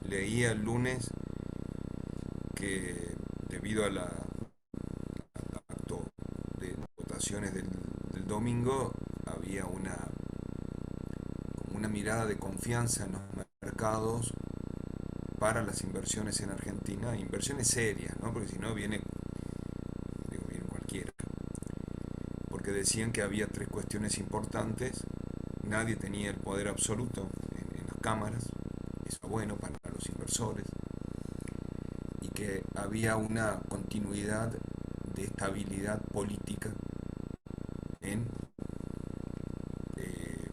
leía el lunes que debido a la acto de votaciones del domingo había como una mirada de confianza en los mercados para las inversiones en Argentina, inversiones serias, ¿no? Porque si no viene, digo, viene cualquiera. Porque decían que había tres cuestiones importantes: nadie tenía el poder absoluto en las cámaras, eso es bueno para los inversores, y que había una continuidad de estabilidad política en, eh,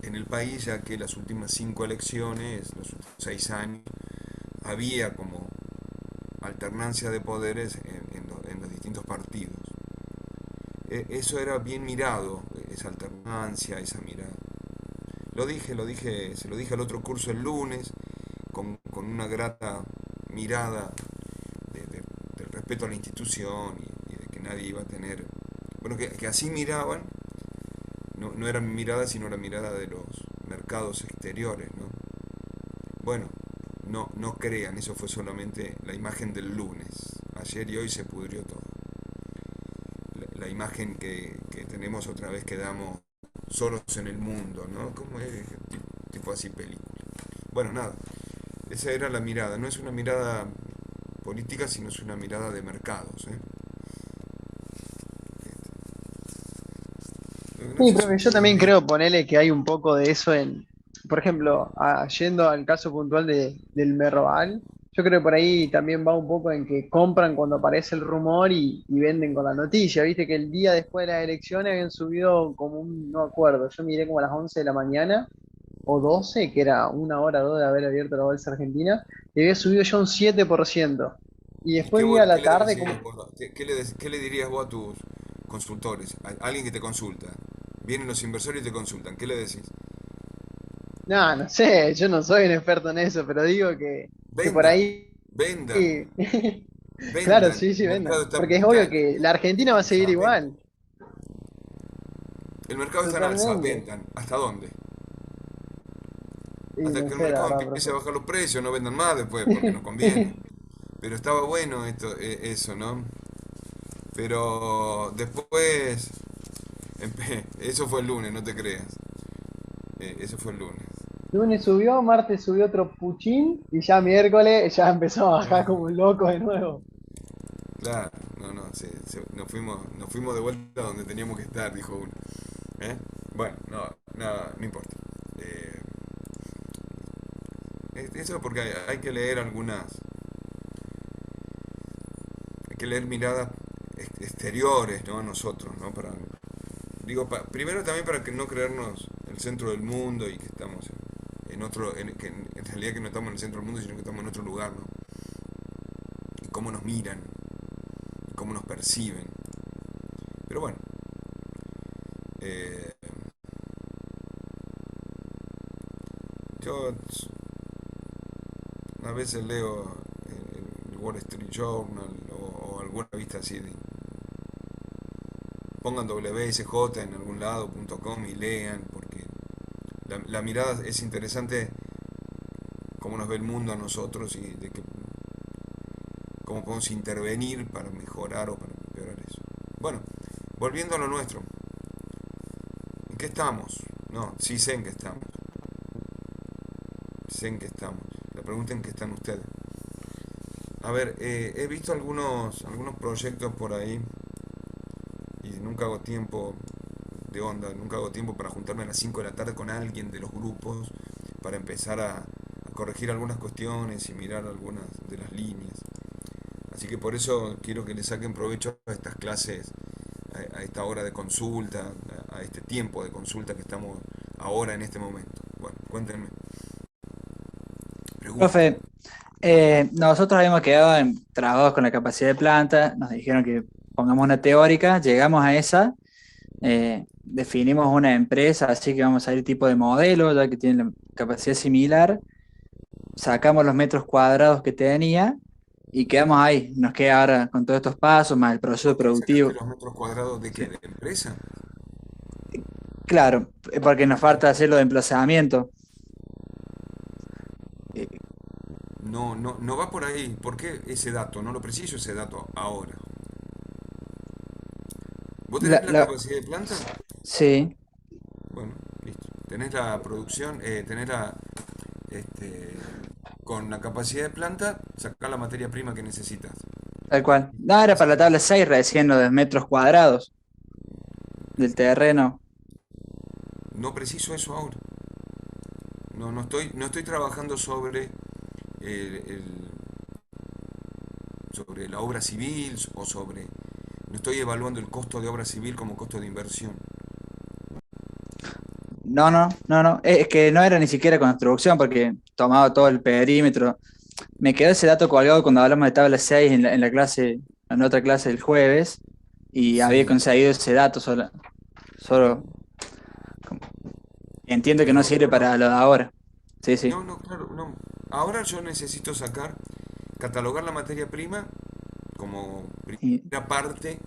en el país, ya que las últimas cinco elecciones, los últimos 6 años, había como alternancia de poderes en los distintos partidos. Eso era bien mirado, esa alternancia, esa mirada. Se lo dije al otro curso el lunes, con una grata mirada del respeto a la institución y de que nadie iba a tener... Bueno, que así miraban, no era mi mirada, sino la mirada de los mercados exteriores, ¿no? Bueno, no crean, eso fue solamente la imagen del lunes. Ayer y hoy se pudrió todo. La imagen que tenemos otra vez, quedamos solos en el mundo, ¿no? Como es tipo así película. Bueno, nada, esa era la mirada. No es una mirada política, sino es una mirada de mercados, ¿eh? No Sí, sé si profe, yo ustedes también ven. creo ponerle que hay un poco de eso en, por ejemplo, yendo al caso puntual del Merval, yo creo que por ahí también va un poco en que compran cuando aparece el rumor y venden con la noticia. Viste que el día después de las elecciones habían subido como un, no acuerdo, yo miré como a las 11 de la mañana o 12, que era una hora o dos de haber abierto la bolsa argentina, y había subido ya un 7%. Y ¿Y qué, después vi a qué la le tarde decís como, vos? ¿Qué le dirías vos a tus consultores? A alguien que te consulta. Vienen los inversores y te consultan. ¿Qué le decís? no, no sé, yo no soy un experto en eso, pero digo que por Vendan, ahí... vendan, Sí. Claro, vendan. sí, sí, El mercado vendan. está... Porque es obvio que la Argentina va a o seguir sea, vendan. igual. El mercado está en alza, Totalmente. vendan. ¿Hasta dónde? Y Hasta no que el sé, la mercado verdad, empiece a profe. bajar los precios, no vendan más después, porque no conviene. Pero estaba bueno esto, eso, ¿no? Pero después, eso fue el lunes, no te creas. Eso fue el lunes. Lunes subió, martes subió otro puchín y ya miércoles ya empezó a bajar como un loco de nuevo. Claro, no, nos fuimos de vuelta donde teníamos que estar, dijo uno. ¿Eh? Bueno, no importa. Eh, Eso porque hay que leer hay que leer miradas exteriores, ¿no? A nosotros, ¿no? Primero también para que no creernos el centro del mundo y que estamos en otro, que en realidad que no estamos en el centro del mundo, sino que estamos en otro lugar, ¿no? Y cómo nos miran, y cómo nos perciben. Pero bueno, eh, yo a veces leo el Wall Street Journal o alguna revista así. Pongan WSJ en algún lado, .com, y lean, porque la mirada es interesante, cómo nos ve el mundo a nosotros y de que, cómo podemos intervenir para mejorar o para empeorar eso. Bueno, volviendo a lo nuestro. ¿En qué estamos? No, sí sé en qué estamos. Sé en qué estamos. La pregunta es en qué están ustedes. A ver, he visto algunos proyectos por ahí y nunca hago tiempo de onda, nunca hago tiempo para juntarme a las 5 de la tarde con alguien de los grupos para empezar a corregir algunas cuestiones y mirar algunas de las líneas. Así que por eso quiero que le saquen provecho a estas clases, a esta hora de consulta, a este tiempo de consulta que estamos ahora en este momento. Bueno, cuéntenme, pregunten. Profe, nosotros habíamos quedado en trabajos con la capacidad de planta, nos dijeron que pongamos una teórica, llegamos a esa, definimos una empresa, así que vamos a ir tipo de modelo, ya que tiene la capacidad similar, sacamos los metros cuadrados que tenía y quedamos ahí. Nos queda ahora con todos estos pasos, más el proceso ¿Por qué sacaste productivo. los metros cuadrados de Sí. qué? ¿De empresa? Claro, porque nos falta hacer lo de emplazamiento. no va por ahí. ¿Por qué ese dato? No lo preciso ese dato ahora. ¿Vos La- tenés la la- capacidad de planta? sí, Bueno, listo. Tenés la producción, tenés la, este, con la capacidad de planta, sacar la materia prima que necesitas. tal cual. No, era para la tabla 6 recién lo de metros cuadrados del terreno. No preciso eso ahora. No estoy trabajando el- sobre la obra civil o sobre... No estoy evaluando el costo de obra civil como costo de inversión. No, no, no, no. Es que no era ni siquiera construcción porque tomaba todo el perímetro. Me quedó ese dato colgado cuando hablamos de tabla 6 en la clase, en otra clase del jueves, y había Sí, conseguido ese dato solo entiendo que no pero sirve bueno, para lo de ahora. Sí, sí. no, claro, no. Ahora yo necesito catalogar la materia prima como Y- primera parte,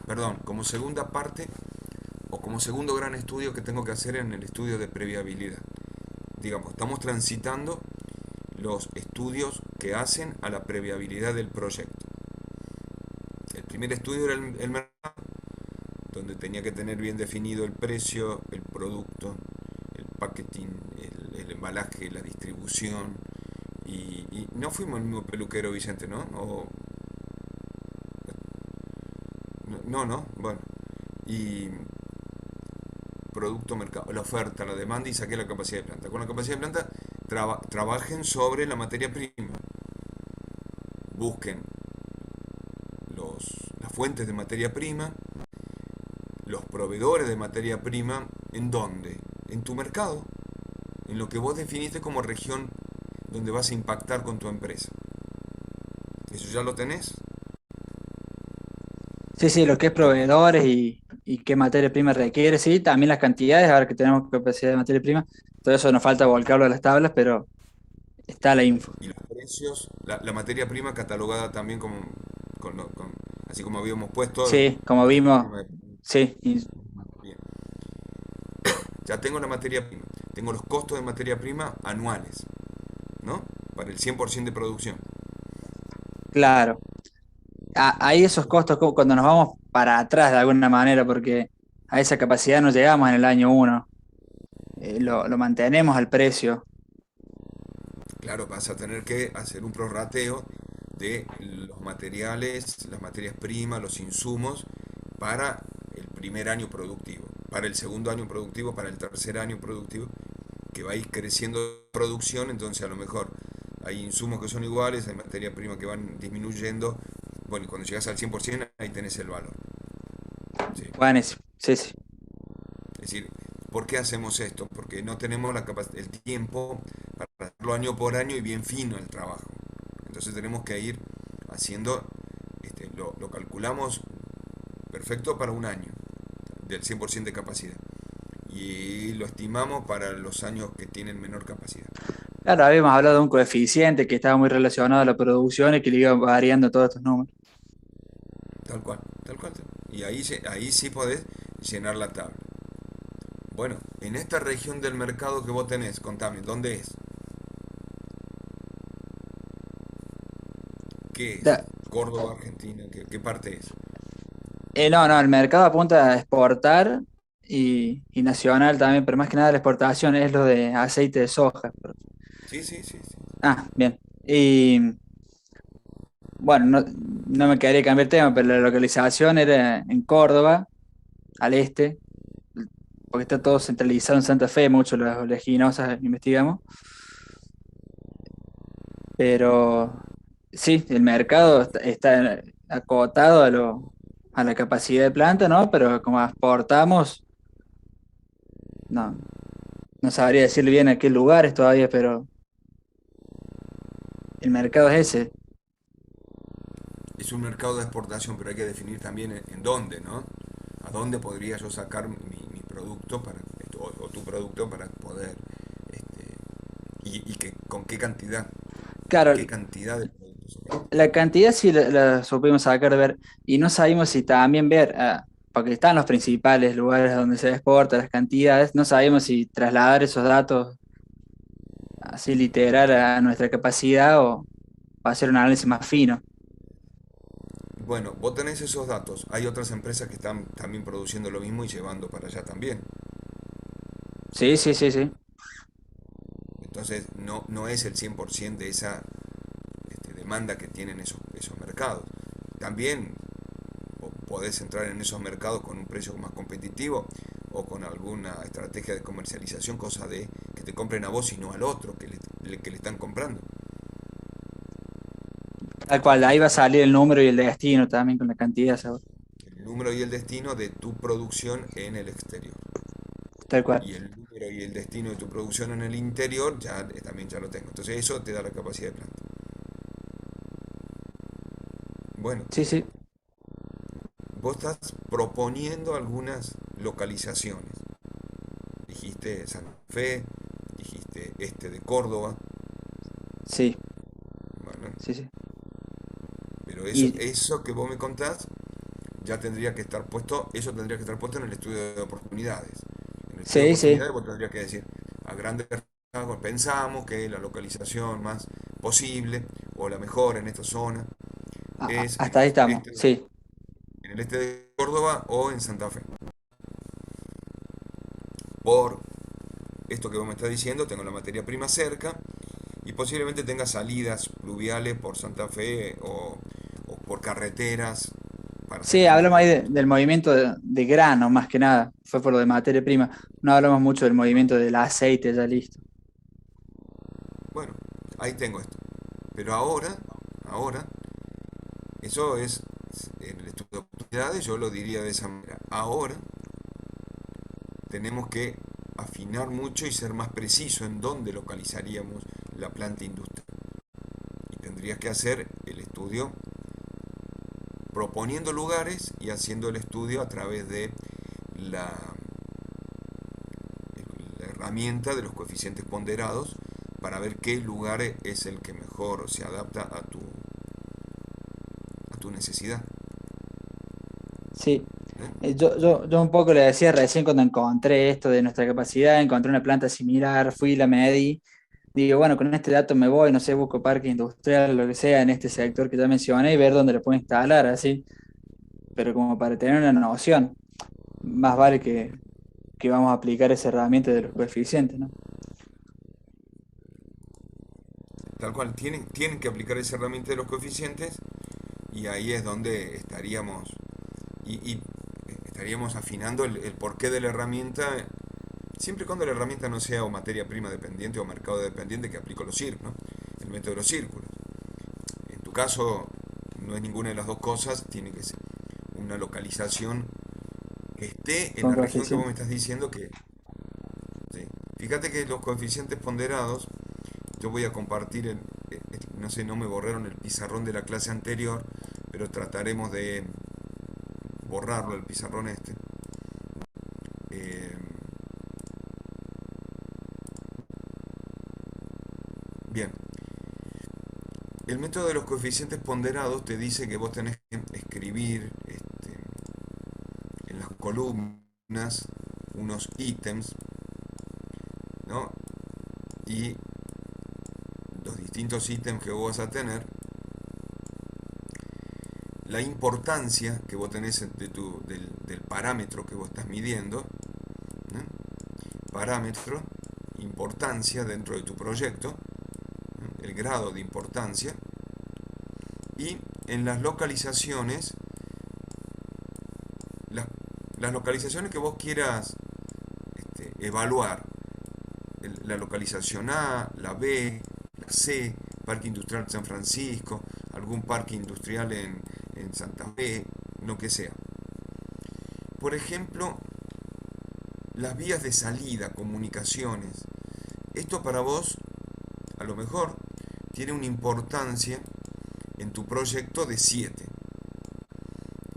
perdón, como segunda parte o como segundo gran estudio que tengo que hacer en el estudio de previabilidad. Digamos, estamos transitando los estudios que hacen a la previabilidad del proyecto. El primer estudio era el mercado, donde tenía que tener bien definido el precio, el producto, el packaging, el embalaje, la distribución. Y no fuimos el mismo peluquero, Vicente, ¿no? No, bueno. Y producto, mercado, la oferta, la demanda y saqué la capacidad de planta. Con la capacidad de planta trabajen sobre la materia prima. Busquen las fuentes de materia prima, los proveedores de materia prima, ¿en dónde? En tu mercado, en lo que vos definiste como región donde vas a impactar con tu empresa. ¿Eso ya lo tenés? Sí, sí, lo que es proveedores y qué materia prima requiere, sí, también las cantidades, ahora que tenemos capacidad de materia prima, todo eso nos falta volcarlo a las tablas, pero está la info. Y los precios, la materia prima catalogada también así como habíamos puesto Sí, como materia vimos, prima de... sí, Bien. Ya tengo la materia prima, tengo los costos de materia prima anuales, ¿no? Para el 100% de producción. claro. Ahí esos costos, cuando nos vamos para atrás de alguna manera, porque a esa capacidad no llegamos en el año uno, lo mantenemos al precio. Claro, vas a tener que hacer un prorrateo de los materiales, las materias primas, los insumos para el primer año productivo, para el segundo año productivo, para el tercer año productivo, que va a ir creciendo producción, entonces a lo mejor hay insumos que son iguales, hay materia prima que van disminuyendo, bueno, y cuando llegas al 100% ahí tenés el valor. ¿Sí? Buenísimo, sí, sí. Es decir, ¿por qué hacemos esto? Porque no tenemos el tiempo para hacerlo año por año y bien fino el trabajo. Entonces tenemos que ir haciendo, lo calculamos perfecto para un año, del 100% de capacidad. Y lo estimamos para los años que tienen menor capacidad. Claro, habíamos hablado de un coeficiente que estaba muy relacionado a la producción y que le iba variando todos estos números. Tal cual, tal cual. Y ahí sí podés llenar la tabla. Bueno, en esta región del mercado que vos tenés, contame, ¿dónde es? ¿Qué es? Da- Córdoba, Argentina, ¿qué parte es? no, no, el mercado apunta a exportar y nacional también, pero más que nada la exportación es lo de aceite de soja. Sí, sí, sí, sí. Ah, bien. Y bueno, no me quedaría cambiar tema, pero la localización era en Córdoba, al este, porque está todo centralizado en Santa Fe, mucho las oleaginosas investigamos, pero sí, el mercado está acotado a la capacidad de planta, ¿no? Pero como exportamos, no, no sabría decirle bien a qué lugares todavía, pero el mercado es ese. Es un mercado de exportación, pero hay que definir también en dónde, ¿no? ¿A dónde podría yo sacar mi producto o tu producto para poder, este, con qué cantidad, Claro, qué cantidad de producto sacaste? la cantidad sí la supimos sacar de ver y no sabíamos si también ver, porque están los principales lugares donde se exporta, las cantidades, no sabíamos si trasladar esos datos así literal a nuestra capacidad para hacer un análisis más fino. Bueno, vos tenés esos datos. Hay otras empresas que están también produciendo lo mismo y llevando para allá también. Sí, sí, sí, sí. Entonces, no es el 100% de esa demanda que tienen esos mercados. También podés entrar en esos mercados con un precio más competitivo o con alguna estrategia de comercialización, cosa de que te compren a vos y no al otro que le están comprando. Tal cual, ahí va a salir el número y el destino también con la cantidad, ¿sabes? El número y el destino de tu producción en el exterior. Tal cual. Y el número y el destino de tu producción en el interior ya también ya lo tengo. Entonces eso te da la capacidad de planta. Bueno, Sí, sí. vos estás proponiendo algunas localizaciones. Dijiste Santa Fe, dijiste este de Córdoba. Sí, Bueno, sí, sí. pero Y eso que vos me contás ya tendría que estar puesto, eso tendría que estar puesto en el estudio de oportunidades. En el estudio de sí, sí. oportunidades vos tendrías que decir, a grandes rasgos pensamos que la localización más posible o la mejor en esta zona es Hasta ahí estamos. Sí, en el este de Córdoba o en Santa Fe. Por esto que vos me estás diciendo, tengo la materia prima cerca y posiblemente tenga salidas pluviales por Santa Fe o por carreteras para sí, sacar los hablamos ahí productos. del movimiento de grano más que nada. Fue por lo de materia prima. No hablamos mucho del movimiento del aceite ya listo. Bueno, ahí tengo esto. Pero ahora, eso es en el estudio de oportunidades, yo lo diría de esa manera. Ahora tenemos que afinar mucho y ser más preciso en dónde localizaríamos la planta industrial. Y tendrías que hacer el estudio proponiendo lugares y haciendo el estudio a través de la, la herramienta de los coeficientes ponderados para ver qué lugar es el que mejor se adapta a tu necesidad. Sí. ¿Eh? Yo un poco le decía recién cuando encontré esto de nuestra capacidad, encontré una planta similar, fui y la medí. Digo, bueno, con este dato me voy, no sé, busco parque industrial, lo que sea, en este sector que ya mencioné y ver dónde lo puedo instalar, así. Pero como para tener una noción, más vale que vamos a aplicar esa herramienta de los coeficientes, ¿no? Tal cual, tienen que aplicar esa herramienta de los coeficientes y ahí es donde y estaríamos afinando el porqué de la herramienta, siempre y cuando la herramienta no sea o materia prima dependiente o mercado dependiente, que aplico los círculos, ¿no? El método de los círculos. En tu caso, no es ninguna de las dos cosas, tiene que ser una localización que esté en Con la región que vos me coeficientes. estás diciendo que... ¿sí? Fíjate que los coeficientes ponderados, yo voy a compartir, no sé, no me borraron el pizarrón de la clase anterior, pero trataremos de borrarlo, el pizarrón este. Eh, bien, el método de los coeficientes ponderados te dice que vos tenés que escribir en las columnas unos ítems, ¿no? Y los distintos ítems que vos vas a tener, la importancia que vos tenés del parámetro que vos estás midiendo, ¿no? Parámetro, importancia dentro de tu proyecto, ¿no? El grado de importancia, y en las localizaciones, las, las localizaciones que vos quieras evaluar, la localización A, la B, la C, Parque Industrial San Francisco, algún parque industrial en Santa Fe, lo que sea. Por ejemplo, las vías de salida, comunicaciones. Esto para vos, a lo mejor, tiene una importancia en tu proyecto de 7.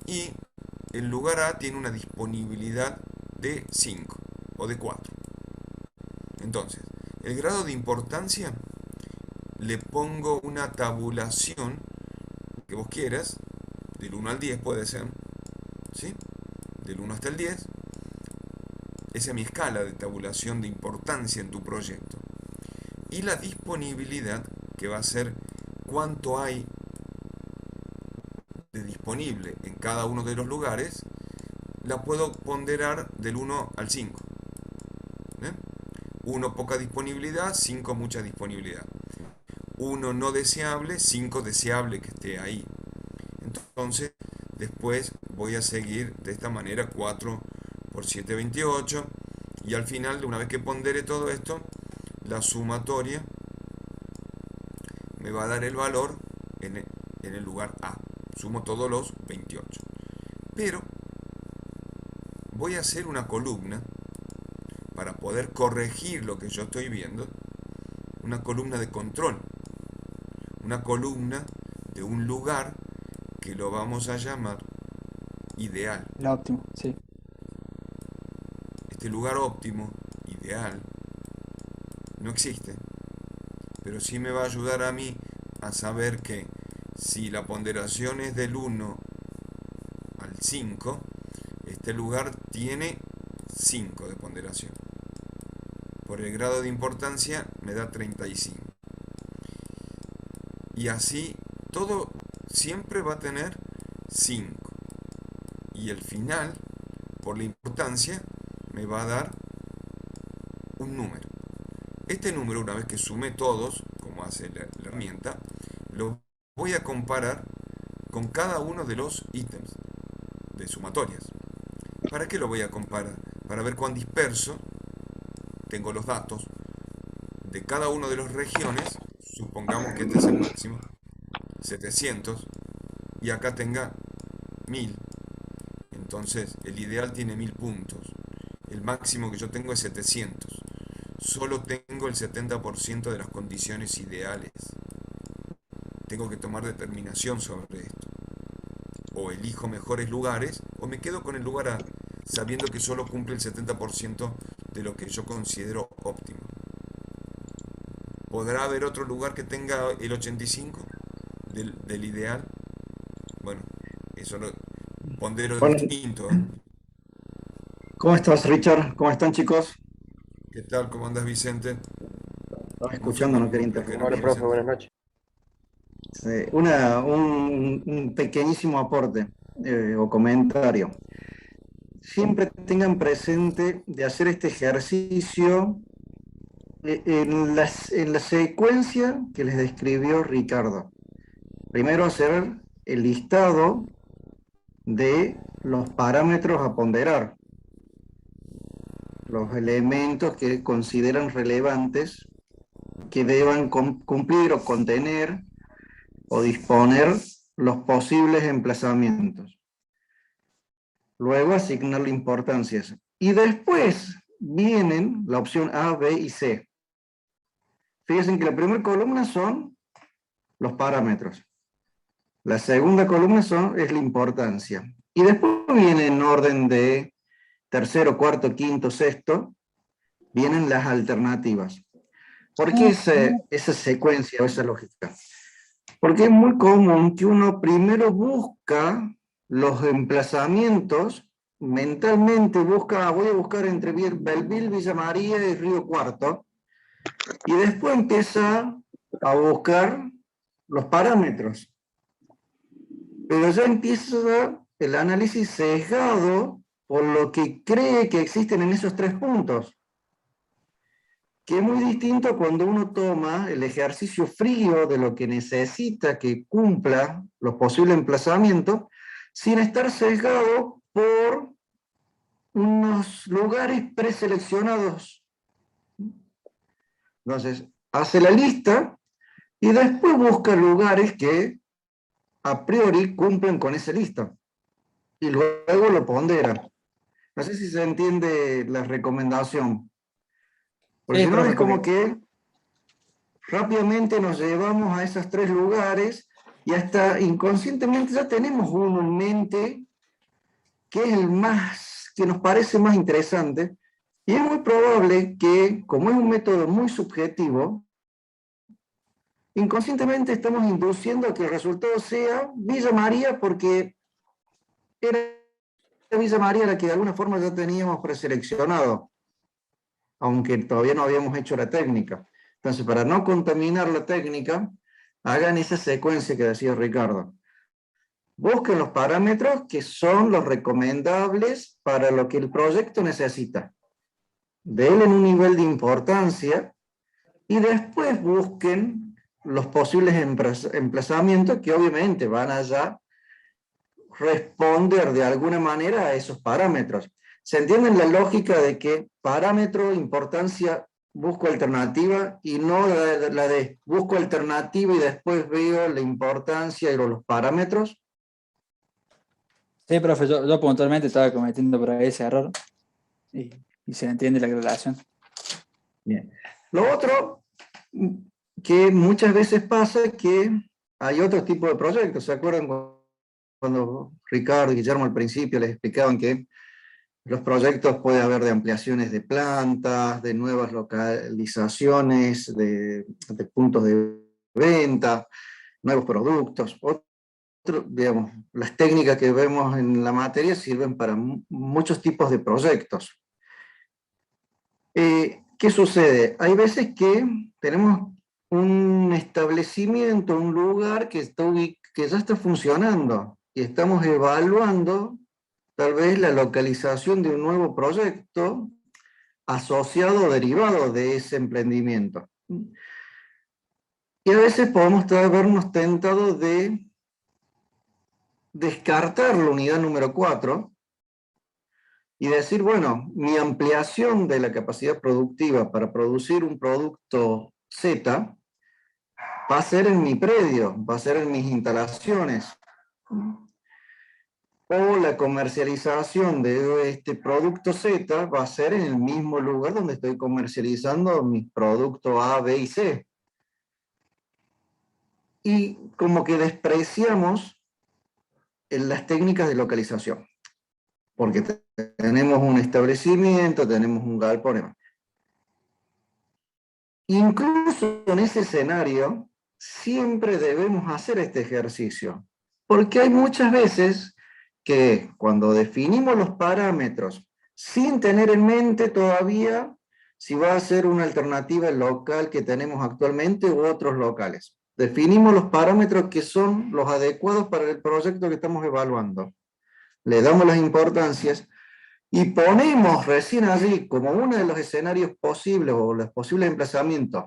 Y el lugar A tiene una disponibilidad de 5 o de 4. Entonces, el grado de importancia le pongo una tabulación que vos quieras, del 1 al 10 puede ser, ¿sí? Del 1 hasta el 10. Esa es mi escala de tabulación de importancia en tu proyecto. Y la disponibilidad, que va a ser cuánto hay de disponible en cada uno de los lugares, la puedo ponderar del 1 al 5. 1 poca disponibilidad, 5 mucha disponibilidad. 1 no deseable, 5 deseable que esté ahí. Entonces, después voy a seguir de esta manera 4 por 7, 28. Y al final, una vez que pondere todo esto, la sumatoria me va a dar el valor en el lugar A. Sumo todos los 28. Pero voy a hacer una columna para poder corregir lo que yo estoy viendo. Una columna de control. Una columna de un lugar que lo vamos a llamar ideal. El óptimo, sí. Este lugar óptimo, ideal, no existe, pero sí me va a ayudar a mí a saber que si la ponderación es del 1 al 5, este lugar tiene 5 de ponderación. Por el grado de importancia me da 35. Y así todo siempre va a tener 5. Y el final, por la importancia, me va a dar un número. Este número, una vez que sume todos, como hace la herramienta, lo voy a comparar con cada uno de los ítems de sumatorias. ¿Para qué lo voy a comparar? Para ver cuán disperso tengo los datos de cada uno de las regiones. Supongamos que este es el máximo, 700, y acá tenga 1000. Entonces, el ideal tiene 1000 puntos. El máximo que yo tengo es 700. Solo tengo el 70% de las condiciones ideales. Tengo que tomar determinación sobre esto. O elijo mejores lugares, o me quedo con el lugar A, sabiendo que solo cumple el 70% de lo que yo considero óptimo. ¿Podrá haber otro lugar que tenga el 85% del ideal? Bueno, eso lo pondero Bueno, distinto. ¿cómo estás, Richard? ¿Cómo están, chicos? ¿Qué tal? ¿Cómo andas, Vicente? Estaba ¿Cómo fue escuchando, no con quería lo que era interrumpir. mi Hola, profe, Vicente? buenas noches. Un pequeñísimo aporte o comentario. Siempre tengan presente de hacer este ejercicio en la secuencia que les describió Ricardo. Primero hacer el listado de los parámetros a ponderar, los elementos que consideran relevantes que deban cumplir o contener o disponer los posibles emplazamientos. Luego asignar la importancia a eso. Y después vienen la opción A, B y C. Fíjense que la primera columna son los parámetros. La segunda columna es la importancia. Y después viene en orden de tercero, cuarto, quinto, sexto, vienen las alternativas. ¿Por qué esa secuencia o esa lógica? Porque es muy común que uno primero busca los emplazamientos, mentalmente voy a buscar entre Belleville, Villa María y Río Cuarto, y después empieza a buscar los parámetros. Pero ya empieza el análisis sesgado por lo que cree que existen en esos 3 puntos, que es muy distinto cuando uno toma el ejercicio frío de lo que necesita que cumpla los posibles emplazamientos, sin estar sesgado por unos lugares preseleccionados. Entonces, hace la lista y después busca lugares que a priori cumplen con esa lista. Y luego lo pondera. No sé si se entiende la recomendación. Porque Sí, si no profe, es como porque que rápidamente nos llevamos a esos 3 lugares y hasta inconscientemente ya tenemos uno en mente que es el más, que nos parece más interesante, y es muy probable que, como es un método muy subjetivo, inconscientemente estamos induciendo a que el resultado sea Villa María porque era Villa María la que de alguna forma ya teníamos preseleccionado, aunque todavía no habíamos hecho la técnica. Entonces, para no contaminar la técnica, hagan esa secuencia que decía Ricardo. Busquen los parámetros que son los recomendables para lo que el proyecto necesita. Denle un nivel de importancia y después busquen los posibles emplazamientos que obviamente van a ya responder de alguna manera a esos parámetros. ¿Se entiende la lógica de que parámetro, importancia, busco alternativa y no la de busco alternativa y después veo la importancia y los parámetros? Sí, profe, yo puntualmente estaba cometiendo por ahí ese error y se entiende la relación. Bien. Lo otro que muchas veces pasa es que hay otro tipo de proyectos. ¿Se acuerdan cuando Ricardo y Guillermo al principio les explicaban que los proyectos puede haber de ampliaciones de plantas, de nuevas localizaciones, de puntos de venta, nuevos productos? Digamos, las técnicas que vemos en la materia sirven para muchos tipos de proyectos. ¿Qué sucede? Hay veces que tenemos un establecimiento, un lugar que ya está funcionando y estamos evaluando tal vez la localización de un nuevo proyecto asociado o derivado de ese emprendimiento. Y a veces podemos vernos tentados de descartar la unidad número 4 y decir, bueno, mi ampliación de la capacidad productiva para producir un producto Z va a ser en mi predio, va a ser en mis instalaciones. O la comercialización de este producto Z va a ser en el mismo lugar donde estoy comercializando mis productos A, B y C. Y como que despreciamos las técnicas de localización, porque tenemos un establecimiento, tenemos un galpón. Incluso en ese escenario, siempre debemos hacer este ejercicio, porque hay muchas veces que cuando definimos los parámetros, sin tener en mente todavía si va a ser una alternativa local que tenemos actualmente u otros locales, definimos los parámetros que son los adecuados para el proyecto que estamos evaluando. Le damos las importancias y ponemos recién allí como uno de los escenarios posibles o los posibles emplazamientos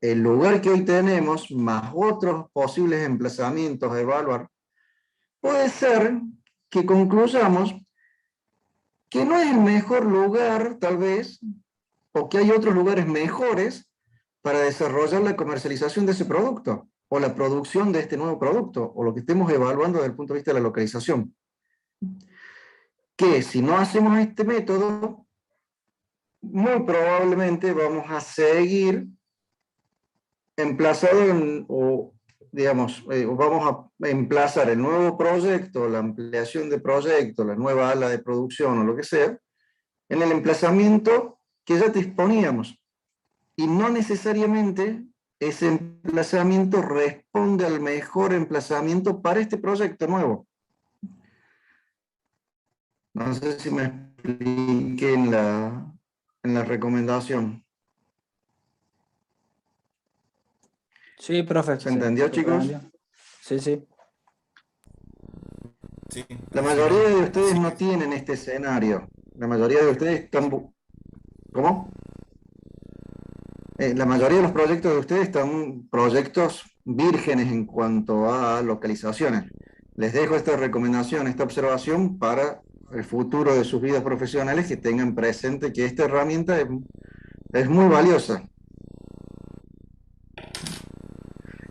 el lugar que hoy tenemos más otros posibles emplazamientos a evaluar. Puede ser que concluyamos que no es el mejor lugar tal vez o que hay otros lugares mejores para desarrollar la comercialización de ese producto, o la producción de este nuevo producto, o lo que estemos evaluando desde el punto de vista de la localización. Que si no hacemos este método, muy probablemente vamos a seguir emplazados vamos a emplazar el nuevo proyecto, la ampliación de proyecto, la nueva ala de producción o lo que sea, en el emplazamiento que ya disponíamos. Y no necesariamente ese emplazamiento responde al mejor emplazamiento para este proyecto nuevo. No sé si me expliqué en la recomendación. Sí, profe. ¿Se entendió, chicos? Sí, sí. Sí, La mayoría de ustedes sí. no tienen este escenario. La mayoría de ustedes están... ¿Cómo? La mayoría de los proyectos de ustedes están proyectos vírgenes en cuanto a localizaciones. Les dejo esta recomendación, esta observación para el futuro de sus vidas profesionales, que tengan presente que esta herramienta es muy valiosa.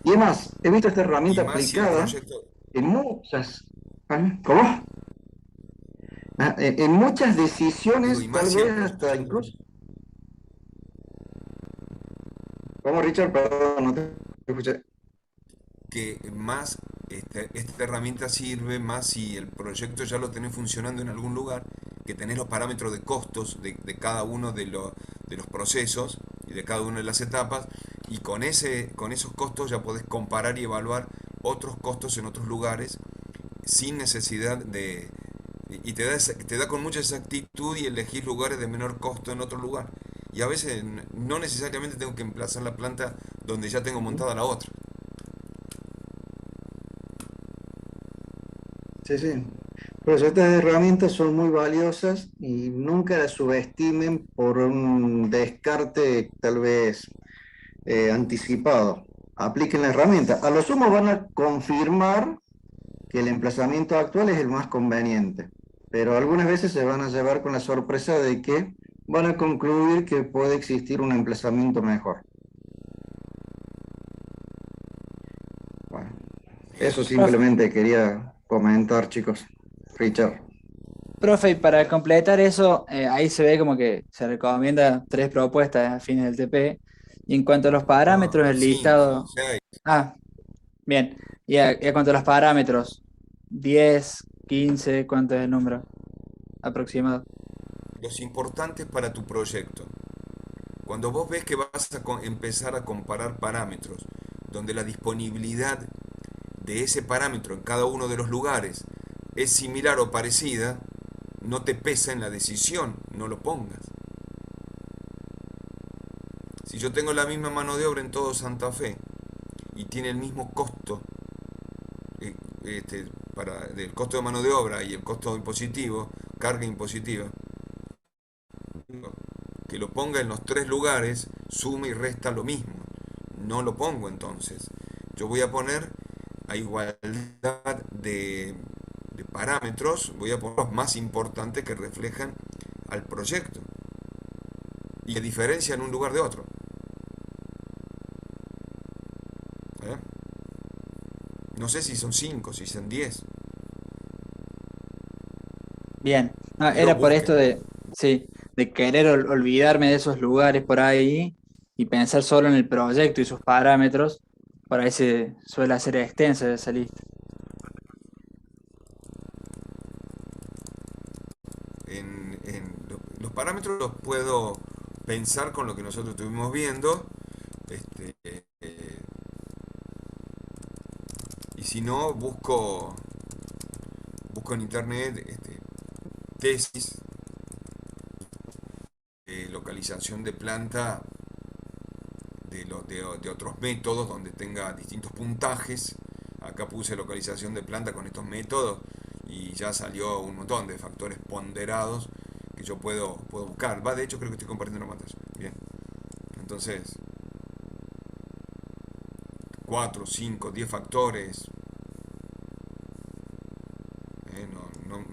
Y además, he visto esta herramienta Y más si el aplicada proyecto... en muchas... ¿Cómo? En muchas Digo, decisiones, y más tal si el vez hasta proyecto... incluso... ¿Cómo, Richard? Perdón, no te escuché. que más esta herramienta sirve más si el proyecto ya lo tenés funcionando en algún lugar, que tenés los parámetros de costos de cada uno de los procesos y de cada una de las etapas, y con esos costos ya podés comparar y evaluar otros costos en otros lugares sin necesidad de... Y te da con mucha exactitud y elegir lugares de menor costo en otro lugar. Y a veces no necesariamente tengo que emplazar la planta donde ya tengo montada la otra. Sí, sí. Por eso estas herramientas son muy valiosas y nunca las subestimen por un descarte tal vez anticipado. Apliquen la herramienta. A lo sumo van a confirmar que el emplazamiento actual es el más conveniente, pero algunas veces se van a llevar con la sorpresa de que van a concluir que puede existir un emplazamiento mejor. Bueno, Bien. eso Profe, simplemente quería comentar, chicos. Richard. profe, y para completar eso, ahí se ve como que se recomienda 3 propuestas a fines del TP. Y en cuanto a los No, parámetros, el 5, listado. 6. Ah, bien. Y a cuanto a los parámetros, 10, 15, ¿cuánto es el número aproximado? Los importantes para tu proyecto. Cuando vos ves que vas a empezar a comparar parámetros, donde la disponibilidad de ese parámetro en cada uno de los lugares es similar o parecida, no te pesa en la decisión, no lo pongas. Si yo tengo la misma mano de obra en todo Santa Fe y tiene el mismo costo, eh, este, del costo de mano de obra y el costo impositivo, carga impositiva, que lo ponga en los 3 lugares, suma y resta lo mismo. No lo pongo entonces. Yo voy a poner a igualdad de parámetros, voy a poner los más importantes que reflejan al proyecto y que diferencian un lugar de otro. ¿Eh? No sé si son 5, si son 10. Bien. No, Pero era por esto busquen. sí, de querer olvidarme de esos lugares por ahí y pensar solo en el proyecto y sus parámetros. Por ahí se suele hacer extensa esa lista. Los parámetros los puedo pensar con lo que nosotros estuvimos viendo. Este, y si no, busco en internet tesis de localización de planta de otros métodos donde tenga distintos puntajes. Acá puse localización de planta con estos métodos y ya salió un montón de factores ponderados que yo puedo buscar. De hecho creo que estoy compartiendo la pantalla. Bien. Entonces, 4 5 10 factores.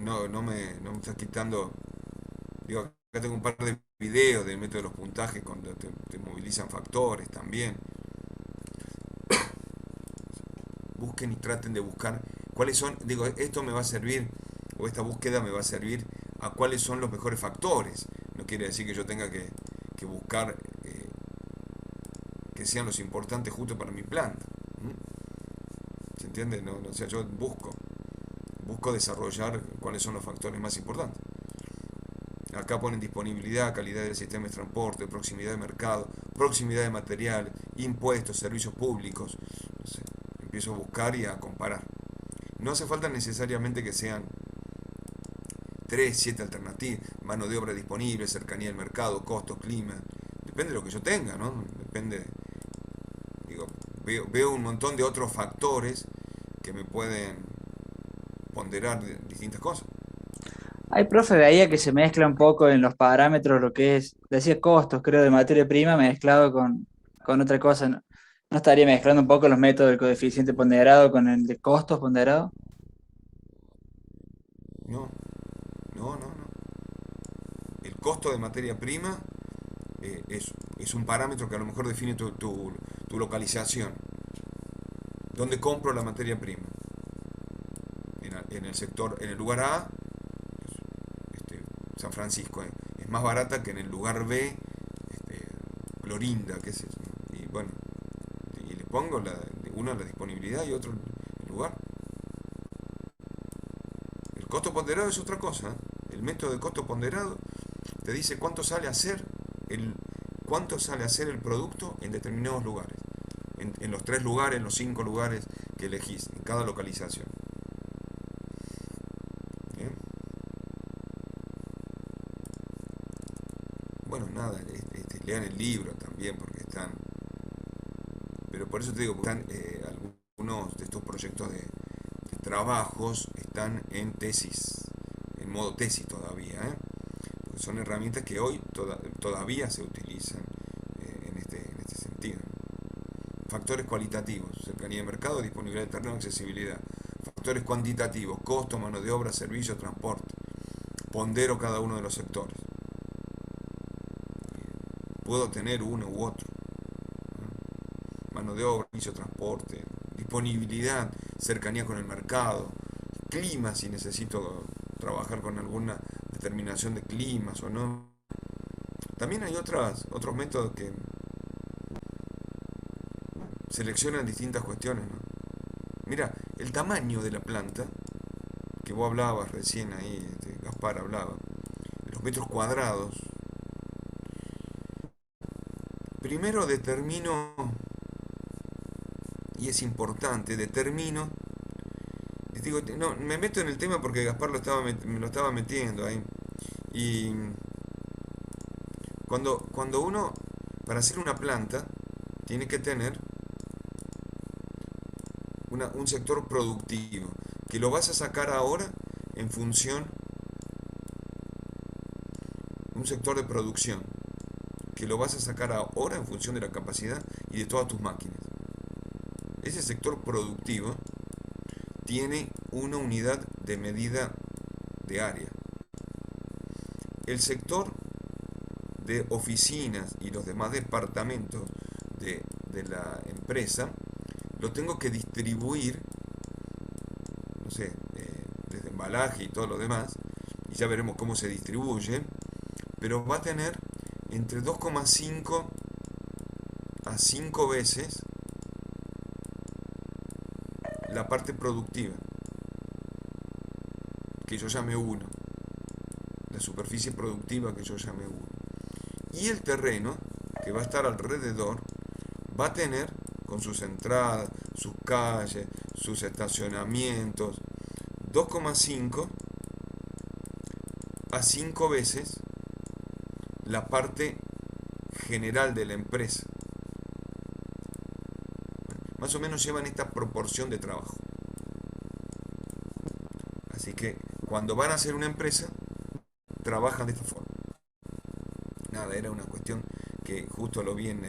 No me estás quitando. Digo, acá tengo un par de videos del método de los puntajes cuando te movilizan factores también. Busquen y traten de buscar cuáles son, digo, esto me va a servir, o esta búsqueda me va a servir a cuáles son los mejores factores. No quiere decir que yo tenga que buscar que sean los importantes justo para mi planta. ¿Se entiende? O sea, yo busco desarrollar cuáles son los factores más importantes. Acá ponen disponibilidad, calidad del sistema de transporte, proximidad de mercado, proximidad de material, impuestos, servicios públicos. No sé, empiezo a buscar y a comparar. No hace falta necesariamente que sean 3 7 alternativas, mano de obra disponible, cercanía del mercado, costos, clima. Depende de lo que yo tenga, ¿no? Depende, digo, veo un montón de otros factores que me pueden ponderar distintas cosas. Hay profe, veía que se mezcla un poco en los parámetros lo que es, decía costos, creo, de materia prima mezclado con otra cosa. ¿No? ¿No estaría mezclando un poco los métodos del coeficiente ponderado con el de costos ponderado? No, no. El costo de materia prima es un parámetro que a lo mejor define tu localización. ¿Dónde compro la materia prima? En el sector, en el lugar A, San Francisco, es más barata que en el lugar B, Clorinda, qué sé yo. Y bueno, y le pongo uno la disponibilidad y otro el lugar. El costo ponderado es otra cosa. El método de costo ponderado te dice el, cuánto sale a hacer el producto en determinados lugares. En los 3 lugares, en los 5 lugares que elegís, en cada localización. ¿Bien? Bueno, nada, lean el libro también porque están. Pero por eso te digo, están algunos de estos proyectos de trabajos están en tesis, en modo tesis todavía, ¿eh? Porque son herramientas que hoy todavía se utilizan en este sentido. Factores cualitativos: cercanía de mercado, disponibilidad de terreno, accesibilidad. Factores cuantitativos: costo, mano de obra, servicio, transporte. Pondero cada uno de los sectores. Puedo tener uno u otro. Mano de obra, servicio, transporte. Disponibilidad, cercanía con el mercado. Clima, si necesito trabajar con alguna determinación de climas o no. También hay otros métodos que seleccionan distintas cuestiones, ¿no? Mira, el tamaño de la planta, que vos hablabas recién ahí, Gaspar hablaba, los metros cuadrados. Primero determino, y es importante, les digo, no, me meto en el tema porque Gaspar me lo estaba metiendo ahí. Y cuando uno, para hacer una planta, tiene que tener un sector productivo, que lo vas a sacar ahora en función, un sector de producción, que lo vas a sacar ahora en función de la capacidad y de todas tus máquinas. Ese sector productivo tiene una unidad de medida de área. El sector de oficinas y los demás departamentos de la empresa lo tengo que distribuir, no sé, desde embalaje y todo lo demás, y ya veremos cómo se distribuye, pero va a tener entre 2,5 a 5 veces la parte productiva, que yo llame 1, la superficie productiva que yo llame 1. Y el terreno, que va a estar alrededor, va a tener, con sus entradas, sus calles, sus estacionamientos, 2,5 a 5 veces la parte general de la empresa. Más o menos llevan esta proporción de trabajo. Así que cuando van a hacer una empresa, trabajan de esta forma. Nada, era una cuestión que justo lo vi en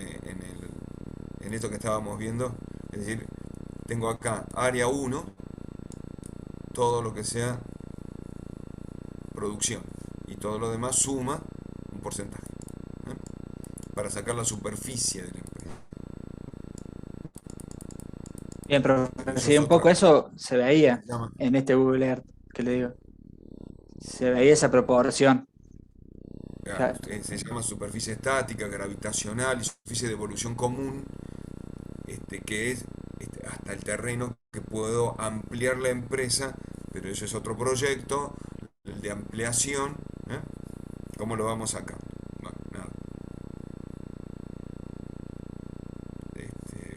esto que estábamos viendo. Es decir, tengo acá área 1, todo lo que sea producción, y todo lo demás suma un porcentaje, ¿eh? Para sacar la superficie de la empresa. Bien, pero Eso sí, es un poco otra. eso se veía Se llama, en este Google Earth, que le digo. Se veía esa proporción. Claro. se llama superficie estática, gravitacional y superficie de evolución común, que es hasta el terreno que puedo ampliar la empresa, pero eso es otro proyecto, el de ampliación, ¿eh? ¿Cómo lo vamos acá? Bueno, nada.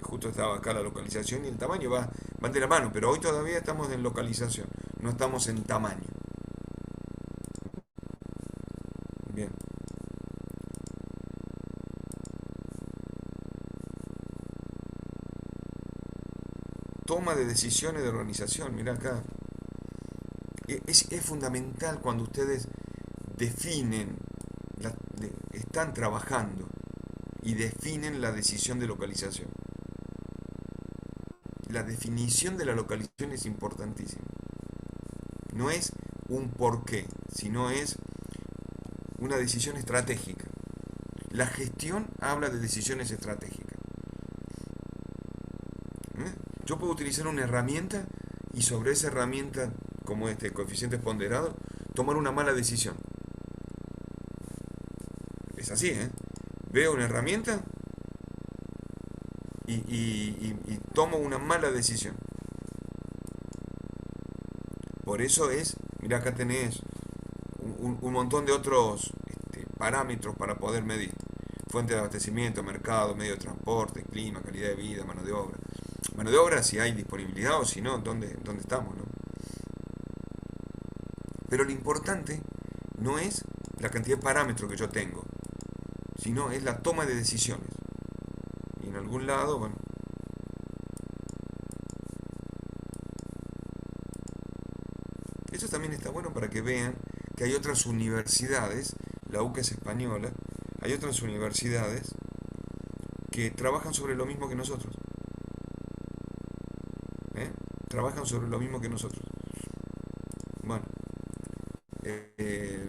Justo estaba acá la localización y el tamaño van de la mano, pero hoy todavía estamos en localización, no estamos en tamaño. Bien. Toma de decisiones de organización, mirá acá. Es fundamental cuando ustedes definen, están trabajando y definen la decisión de localización. La definición de la localización es importantísima. No es un porqué, sino es una decisión estratégica. La gestión habla de decisiones estratégicas. Yo puedo utilizar una herramienta y sobre esa herramienta, como coeficientes ponderados, tomar una mala decisión. Es así, ¿eh? Veo una herramienta y tomo una mala decisión. Por eso mirá, acá tenés un montón de otros parámetros para poder medir. Fuente de abastecimiento, mercado, medio de transporte, clima, calidad de vida, mano de obra. Mano de obra, si hay disponibilidad o si no, ¿dónde estamos, no? Pero lo importante no es la cantidad de parámetros que yo tengo, sino es la toma de decisiones. Y en algún lado, bueno, Eso también está bueno para que vean que hay otras universidades, la UCA es española, hay otras universidades que trabajan sobre lo mismo que nosotros. ¿Eh? Trabajan sobre lo mismo que nosotros. Bueno, eh,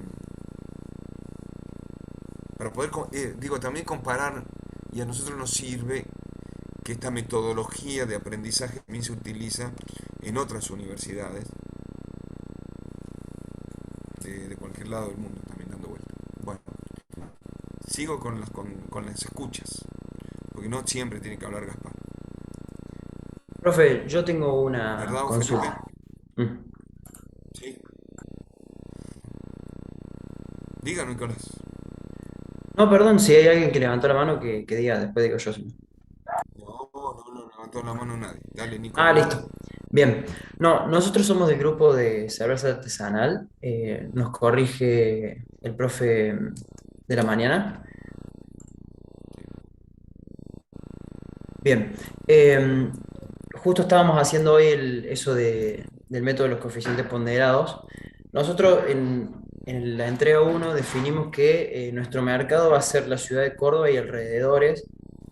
para poder, digo, también comparar, y a nosotros nos sirve que esta metodología de aprendizaje también se utiliza en otras universidades de cualquier lado del mundo, también dando vuelta. Bueno, sigo con las escuchas, porque no siempre tiene que hablar Gaspar. Profe, yo tengo una ¿Verdad, Felipe? consulta. Mm. Sí. Diga, Nicolás. No, perdón, si hay alguien que levantó la mano, que diga, después digo yo. No, no levantó la mano nadie. Dale, Nico, Ah, vos. listo. Bien. No, nosotros somos del grupo de cerveza artesanal. Nos corrige el profe de la mañana. Bien. Justo estábamos haciendo hoy eso del método de los coeficientes ponderados. Nosotros en la entrega uno definimos que nuestro mercado va a ser la ciudad de Córdoba y alrededores,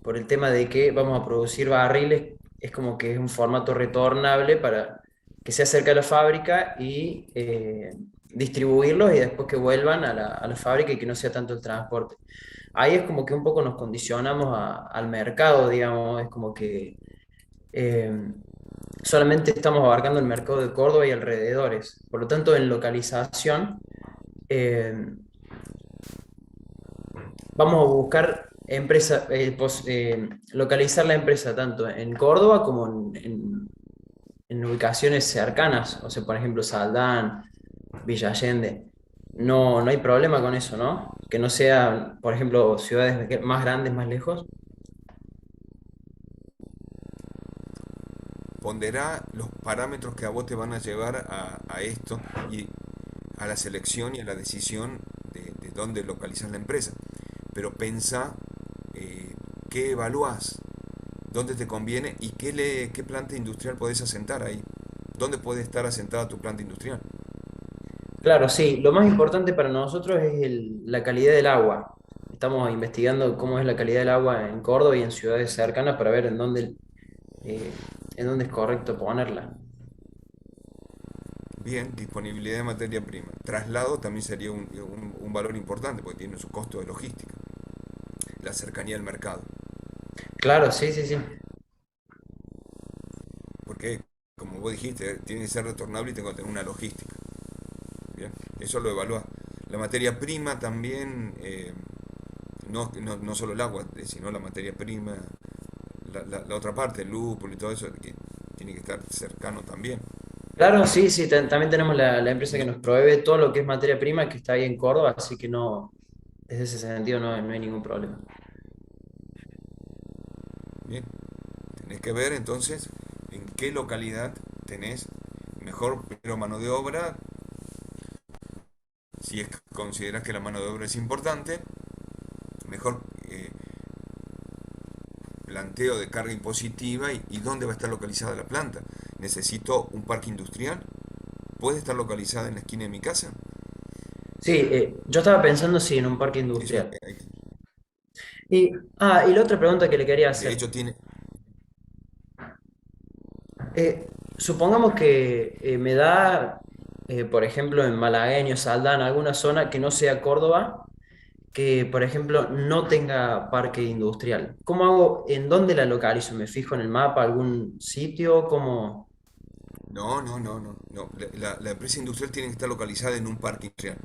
por el tema de que vamos a producir barriles, es como que es un formato retornable para que sea cerca de la fábrica y distribuirlos y después que vuelvan a la fábrica y que no sea tanto el transporte. Ahí es como que un poco nos condicionamos al mercado, digamos, es como que eh, solamente estamos abarcando el mercado de Córdoba y alrededores. Por lo tanto, en localización, eh, vamos a buscar localizar la empresa tanto en Córdoba como en ubicaciones cercanas, o sea, por ejemplo, Saldán, Villa Allende. No, no hay problema con eso, ¿no? Que no sea, por ejemplo, ciudades más grandes, más lejos. Ponderá los parámetros que a vos te van a llevar a esto y a la selección y a la decisión de dónde localizar la empresa. Pero pensá qué evaluás, dónde te conviene y qué planta industrial podés asentar ahí. ¿Dónde puede estar asentada tu planta industrial? Claro, sí. Lo más importante para nosotros es la calidad del agua. Estamos investigando cómo es la calidad del agua en Córdoba y en ciudades cercanas para ver en dónde es correcto ponerla. Bien, disponibilidad de materia prima. Traslado también sería un valor importante porque tiene su costo de logística, la cercanía al mercado. Claro, sí, sí, sí. Porque, como vos dijiste, tiene que ser retornable y tengo que tener una logística. Bien, eso lo evalúa. La materia prima también, no solo el agua, sino la materia prima, la otra parte, el lúpulo y todo eso, que tiene que estar cercano también. Claro, sí, sí. También tenemos la empresa que No, nos provee todo lo que es materia prima que está ahí en Córdoba, así que no, desde ese sentido no hay ningún problema. bien, tenés que ver entonces en qué localidad tenés mejor primero mano de obra, si es que consideras que la mano de obra es importante, mejor planteo de carga impositiva y dónde va a estar localizada la planta. Necesito un parque industrial. ¿Puede estar localizada en la esquina de mi casa? Sí, yo estaba pensando sí en un parque Eso, industrial. Y la otra pregunta que le quería de hacer. hecho, tiene... Supongamos que me da, por ejemplo, en Malagueño, Saldán, alguna zona que no sea Córdoba, que, por ejemplo, no tenga parque industrial. ¿Cómo hago? ¿En dónde la localizo? ¿Me fijo en el mapa, algún sitio? ¿Cómo? No. La empresa industrial tiene que estar localizada en un parque industrial.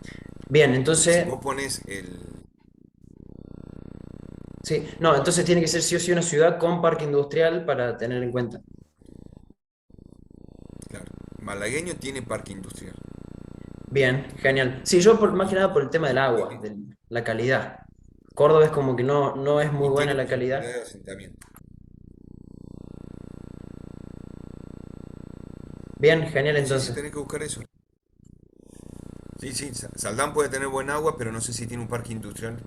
Bien, Porque si entonces, vos pones el... sí, no, entonces tiene que ser sí o sí una ciudad con parque industrial para tener en cuenta. Claro, malagueño tiene parque industrial. Bien, genial. Sí, yo más que nada por el tema del agua, Y, de la calidad. Córdoba es como que no es muy y buena tiene la posibilidad calidad. de asentamiento. Bien, genial Sí, entonces. tenés que buscar eso. Sí, Saldán puede tener buen agua, pero no sé si tiene un parque industrial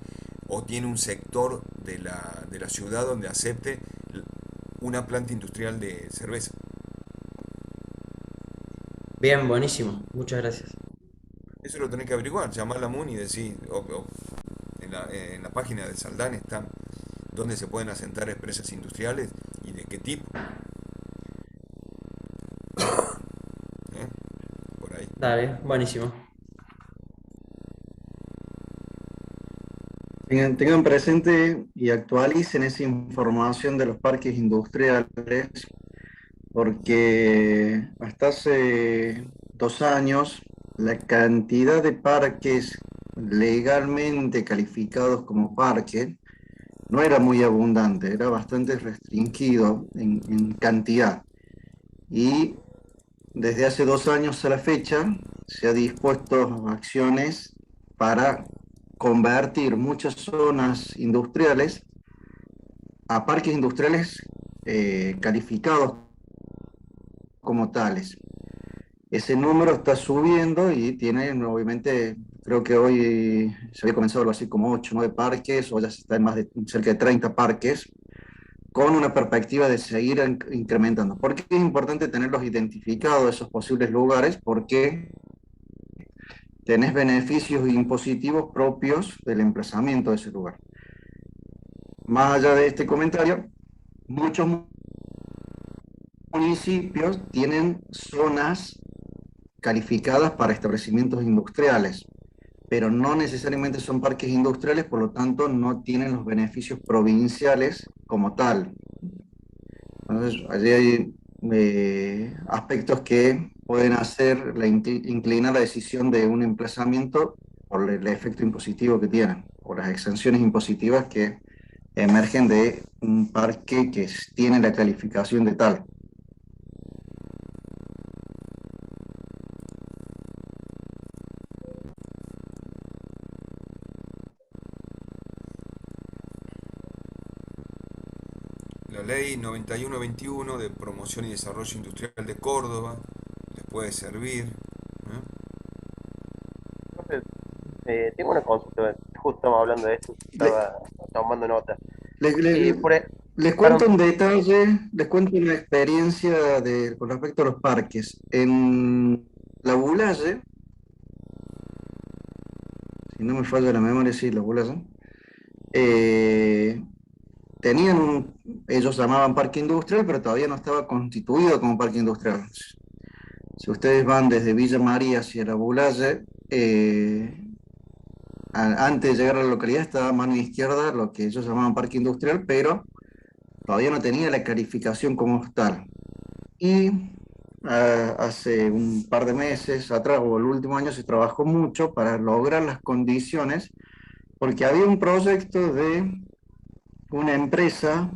o tiene un sector de la ciudad donde acepte una planta industrial de cerveza. Bien, buenísimo. Muchas gracias. Eso lo tenés que averiguar, llamar a la MUNI y decir, o en la página de Saldán está dónde se pueden asentar empresas industriales y de qué tipo, ¿eh? Por ahí. Dale, buenísimo. Tengan presente y actualicen esa información de los parques industriales, porque hasta hace 2 años la cantidad de parques legalmente calificados como parque no era muy abundante, era bastante restringido en cantidad. Y desde hace 2 años a la fecha se ha dispuesto acciones para convertir muchas zonas industriales a parques industriales calificados como tales. Ese número está subiendo y tiene, obviamente, creo que hoy se había comenzado algo así como 8 o 9 parques, o ya se está en más de cerca de 30 parques, con una perspectiva de seguir incrementando. ¿Por qué es importante tenerlos identificados, esos posibles lugares? Porque tenés beneficios impositivos propios del emplazamiento de ese lugar. Más allá de este comentario, muchos municipios tienen zonas calificadas para establecimientos industriales, pero no necesariamente son parques industriales, por lo tanto no tienen los beneficios provinciales como tal. Entonces, allí hay aspectos que pueden hacer inclinar la decisión de un emplazamiento por el efecto impositivo que tienen, o las exenciones impositivas que emergen de un parque que tiene la calificación de tal. La ley 9121 de promoción y desarrollo industrial de Córdoba les puede servir, ¿eh? Profe, tengo una consulta, justo estamos hablando de esto, Le- estaba tomando nota. le- Eh, le- por, e- Les cuento perdón, un detalle, les cuento una experiencia con respecto a los parques. En la Bulaye, si no me falla la memoria, sí, la Bulaye, eh, tenían ellos llamaban parque industrial, pero todavía no estaba constituido como parque industrial. Si ustedes van desde Villa María hacia la Bulaye, antes de llegar a la localidad estaba a mano izquierda lo que ellos llamaban parque industrial, pero todavía no tenía la calificación como tal. Y hace un par de meses atrás, o el último año, se trabajó mucho para lograr las condiciones, porque había un proyecto de una empresa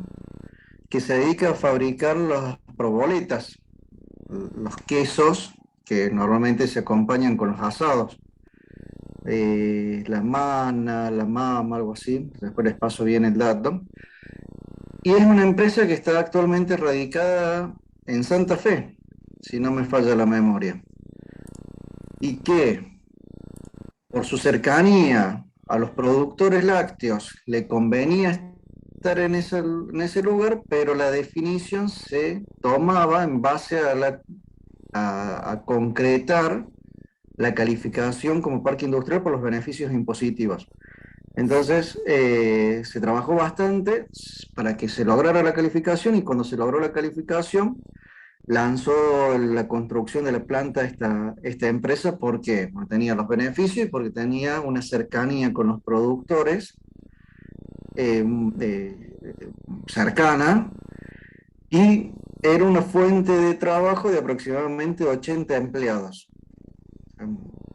que se dedica a fabricar las proboletas, los quesos que normalmente se acompañan con los asados. La mana, la mama, algo así, después les paso bien el dato. Y es una empresa que está actualmente radicada en Santa Fe, si no me falla la memoria, y que por su cercanía a los productores lácteos le convenía estar en ese lugar, pero la definición se tomaba en base a concretar la calificación como parque industrial por los beneficios impositivos. Entonces, se trabajó bastante para que se lograra la calificación, y cuando se logró la calificación, lanzó la construcción de la planta esta empresa. ¿Por qué? Porque tenía los beneficios y porque tenía una cercanía con los productores eh, cercana, y era una fuente de trabajo de aproximadamente 80 empleados.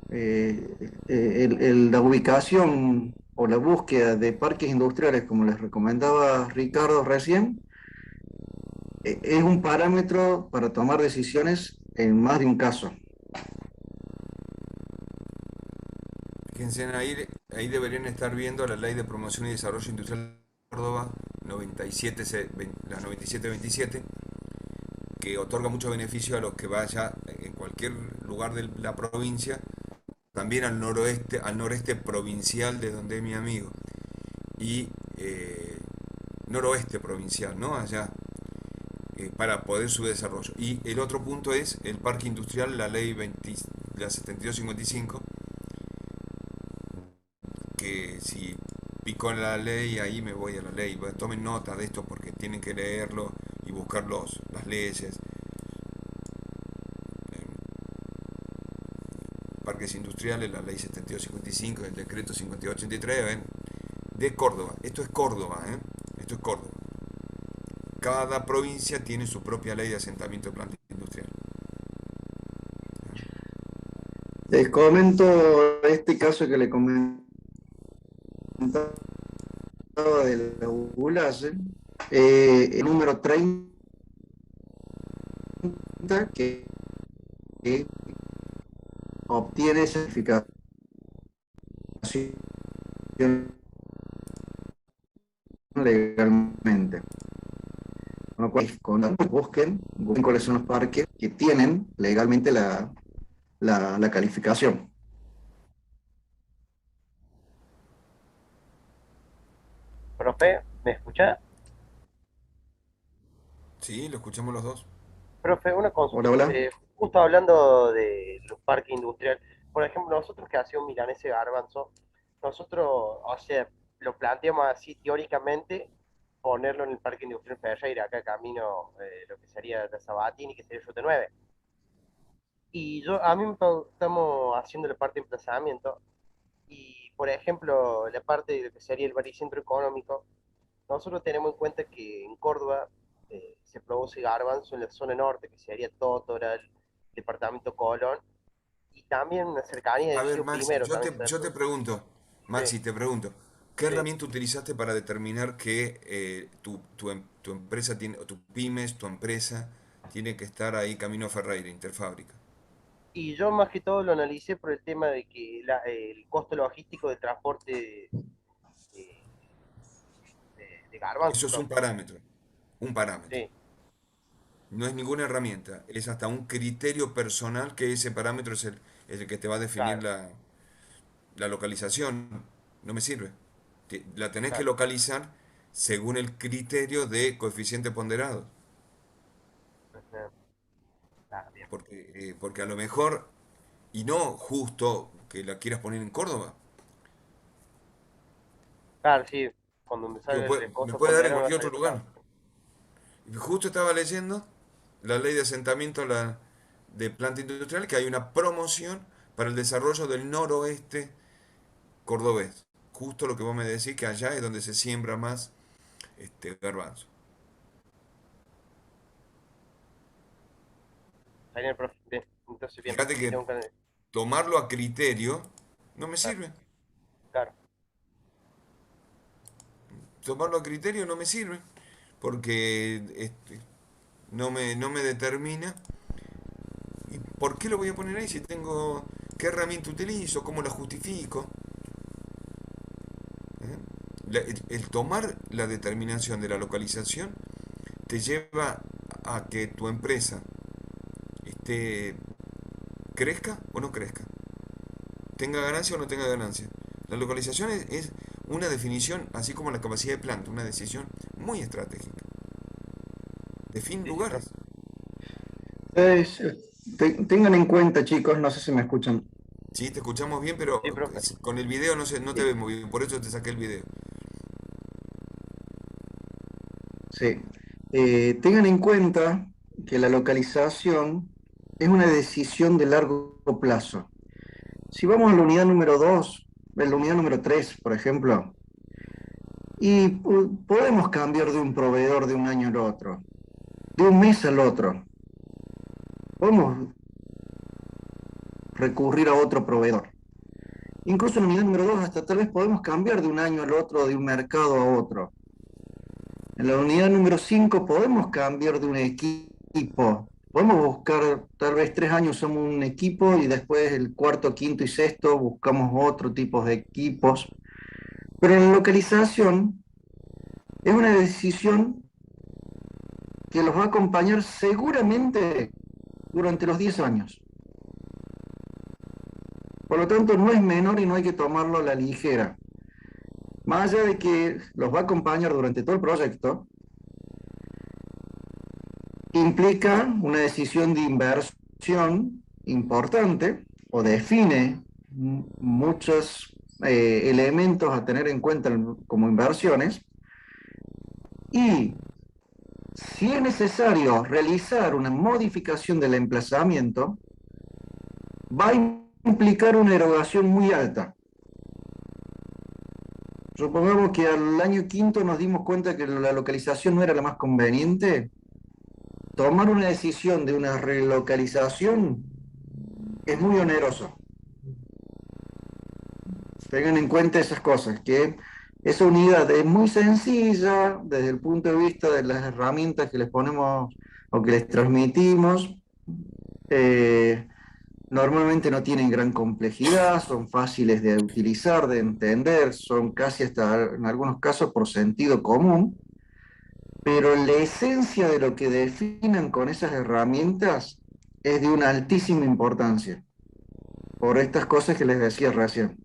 La ubicación o la búsqueda de parques industriales, como les recomendaba Ricardo recién, es un parámetro para tomar decisiones en más de un caso. Fíjense ahí deberían estar viendo la ley de promoción y desarrollo industrial de Córdoba 97, la 9727, que otorga mucho beneficio a los que vaya en cualquier lugar de la provincia, también al noreste provincial de donde es mi amigo, y noroeste provincial, ¿no? Allá, para poder su desarrollo. Y el otro punto es el parque industrial, la ley 20, la 7255, que si pico en la ley, ahí me voy a la ley. Bueno, tomen nota de esto porque tienen que leerlo y buscar las leyes. Parques industriales, la ley 7255, el decreto 5283, ¿ven? De Córdoba. Esto es Córdoba, ¿eh? Esto es Córdoba. Cada provincia tiene su propia ley de asentamiento de planta industrial. Les comento este caso que le comentaba de la ULACE, el número 30, que obtiene certificación legalmente. Con lo cual, busquen cuáles son los parques que tienen legalmente la calificación. Profe, ¿me escucha? Sí, lo escuchamos los dos. Profe, una consulta. Hola, hola. Justo hablando de los parques industriales, por ejemplo, nosotros que hacemos Milanese Garbanzo, nosotros, o sea, lo planteamos así teóricamente, ponerlo en el Parque Industrial Ferreira, acá camino lo que sería la Sabatini, que sería Ruta 9. Y a mí estamos haciendo la parte de emplazamiento, y por ejemplo, la parte de lo que sería el baricentro económico, nosotros tenemos en cuenta que en Córdoba se produce garbanzo en la zona norte, que sería Totoral, departamento Colón, y también una cercanía A del ver, Río Maxi, Primero también se yo te produce. pregunto, Sí, Maxi, te pregunto, ¿qué sí. herramienta utilizaste para determinar que tu empresa tiene, o tu pymes, tu empresa, tiene que estar ahí camino a Ferreira, Interfábrica? Y yo más que todo lo analicé por el tema de que el costo logístico de transporte de, de garbanzo, Eso es un profe. parámetro, un parámetro. Sí, No es ninguna herramienta, es hasta un criterio personal que ese parámetro es el que te va a definir claro, la localización. No me sirve. La tenés que claro. localizar según el criterio de coeficiente ponderado. Ajá, claro, bien. Porque a lo mejor, y no justo que la quieras poner en Córdoba, Claro, sí, cuando me digo, sale el me costo puede dar en ponderado va a cualquier otro salir otro lugar. lado. Y justo estaba leyendo la ley de asentamiento de planta industrial, que hay una promoción para el desarrollo del noroeste cordobés. Justo lo que vos me decís, que allá es donde se siembra más garbanzo. Genial, profe. Bien. Entonces, bien, Fíjate que tengo que... tomarlo a criterio no me Claro, sirve. claro. Tomarlo a criterio no me sirve porque no me determina. ¿Y por qué lo voy a poner ahí si tengo qué herramienta utilizo, cómo la justifico? ¿Eh? El tomar la determinación de la localización te lleva a que tu empresa esté, crezca o no crezca, tenga ganancia o no tenga ganancia. La localización es una definición, así como la capacidad de planta, una decisión muy estratégica. Define Sí, sí, profe. lugares. Entonces, tengan en cuenta, chicos, no sé si me escuchan. Sí, te escuchamos bien, pero Sí, profe. con el video no te Sí, vemos bien, por eso te saqué el video. sí. Tengan en cuenta que la localización es una decisión de largo plazo. Si vamos a la unidad número 2, en la unidad número 3, por ejemplo, y podemos cambiar de un proveedor de un año al otro, de un mes al otro. Podemos recurrir a otro proveedor. Incluso en la unidad número 2, hasta tal vez podemos cambiar de un año al otro, de un mercado a otro. En la unidad número 5 podemos cambiar de un equipo. Podemos buscar, tal vez 3 años somos un equipo y después el cuarto, quinto y sexto buscamos otro tipo de equipos. Pero la localización es una decisión que los va a acompañar seguramente durante los 10 años. Por lo tanto, no es menor y no hay que tomarlo a la ligera. Más allá de que los va a acompañar durante todo el proyecto, implica una decisión de inversión importante o define muchos elementos a tener en cuenta como inversiones, y si es necesario realizar una modificación del emplazamiento, va a implicar una erogación muy alta. Supongamos que al año quinto nos dimos cuenta que la localización no era la más conveniente. Tomar una decisión de una relocalización es muy oneroso. Tengan en cuenta esas cosas, que esa unidad es muy sencilla desde el punto de vista de las herramientas que les ponemos o que les transmitimos. Normalmente no tienen gran complejidad, son fáciles de utilizar, de entender, son casi hasta en algunos casos por sentido común, pero la esencia de lo que definan con esas herramientas es de una altísima importancia, por estas cosas que les decía recién.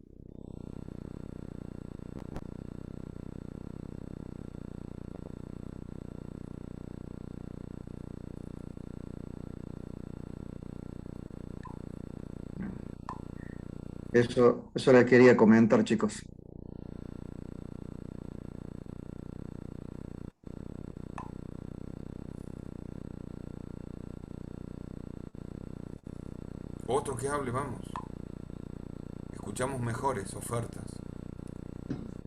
Eso les quería comentar, chicos. Otro que hable, vamos. Escuchamos mejores ofertas.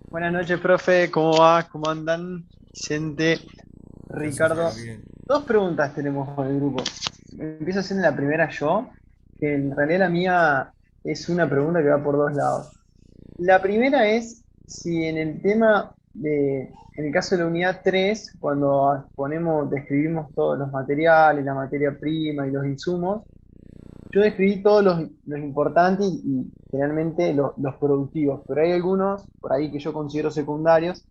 Buenas noches, profe. ¿Cómo va? ¿Cómo andan? Vicente, ¿Qué haces, Ricardo. Fabián? Dos preguntas tenemos con el grupo. Empiezo haciendo la primera yo, que en realidad la mía es una pregunta que va por dos lados. La primera es si en el tema en el caso de la unidad 3, cuando describimos todos los materiales, la materia prima y los insumos, yo describí todos los importantes y generalmente los productivos, pero hay algunos por ahí que yo considero secundarios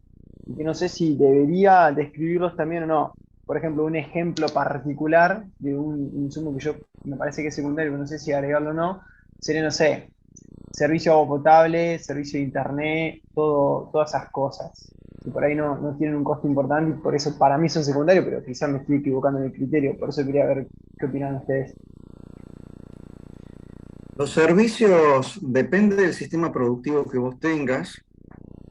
y que no sé si debería describirlos también o no. Por ejemplo, un ejemplo particular de un insumo que yo me parece que es secundario, pero no sé si agregarlo o no, sería, no sé, servicio de agua potable, servicio de internet, todas esas cosas. Que por ahí no tienen un costo importante y por eso para mí son secundarios, pero quizás me estoy equivocando en el criterio, por eso quería ver qué opinan ustedes. Los servicios, depende del sistema productivo que vos tengas,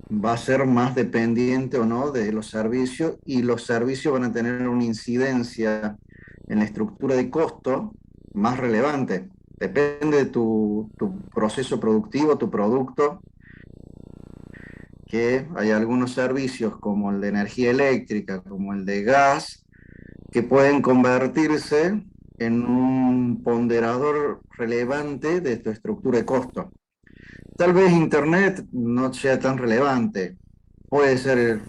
va a ser más dependiente o no de los servicios, y los servicios van a tener una incidencia en la estructura de costo más relevante. Depende de tu proceso productivo, tu producto, que hay algunos servicios como el de energía eléctrica, como el de gas, que pueden convertirse en un ponderador relevante de tu estructura de costo. Tal vez Internet no sea tan relevante, puede ser,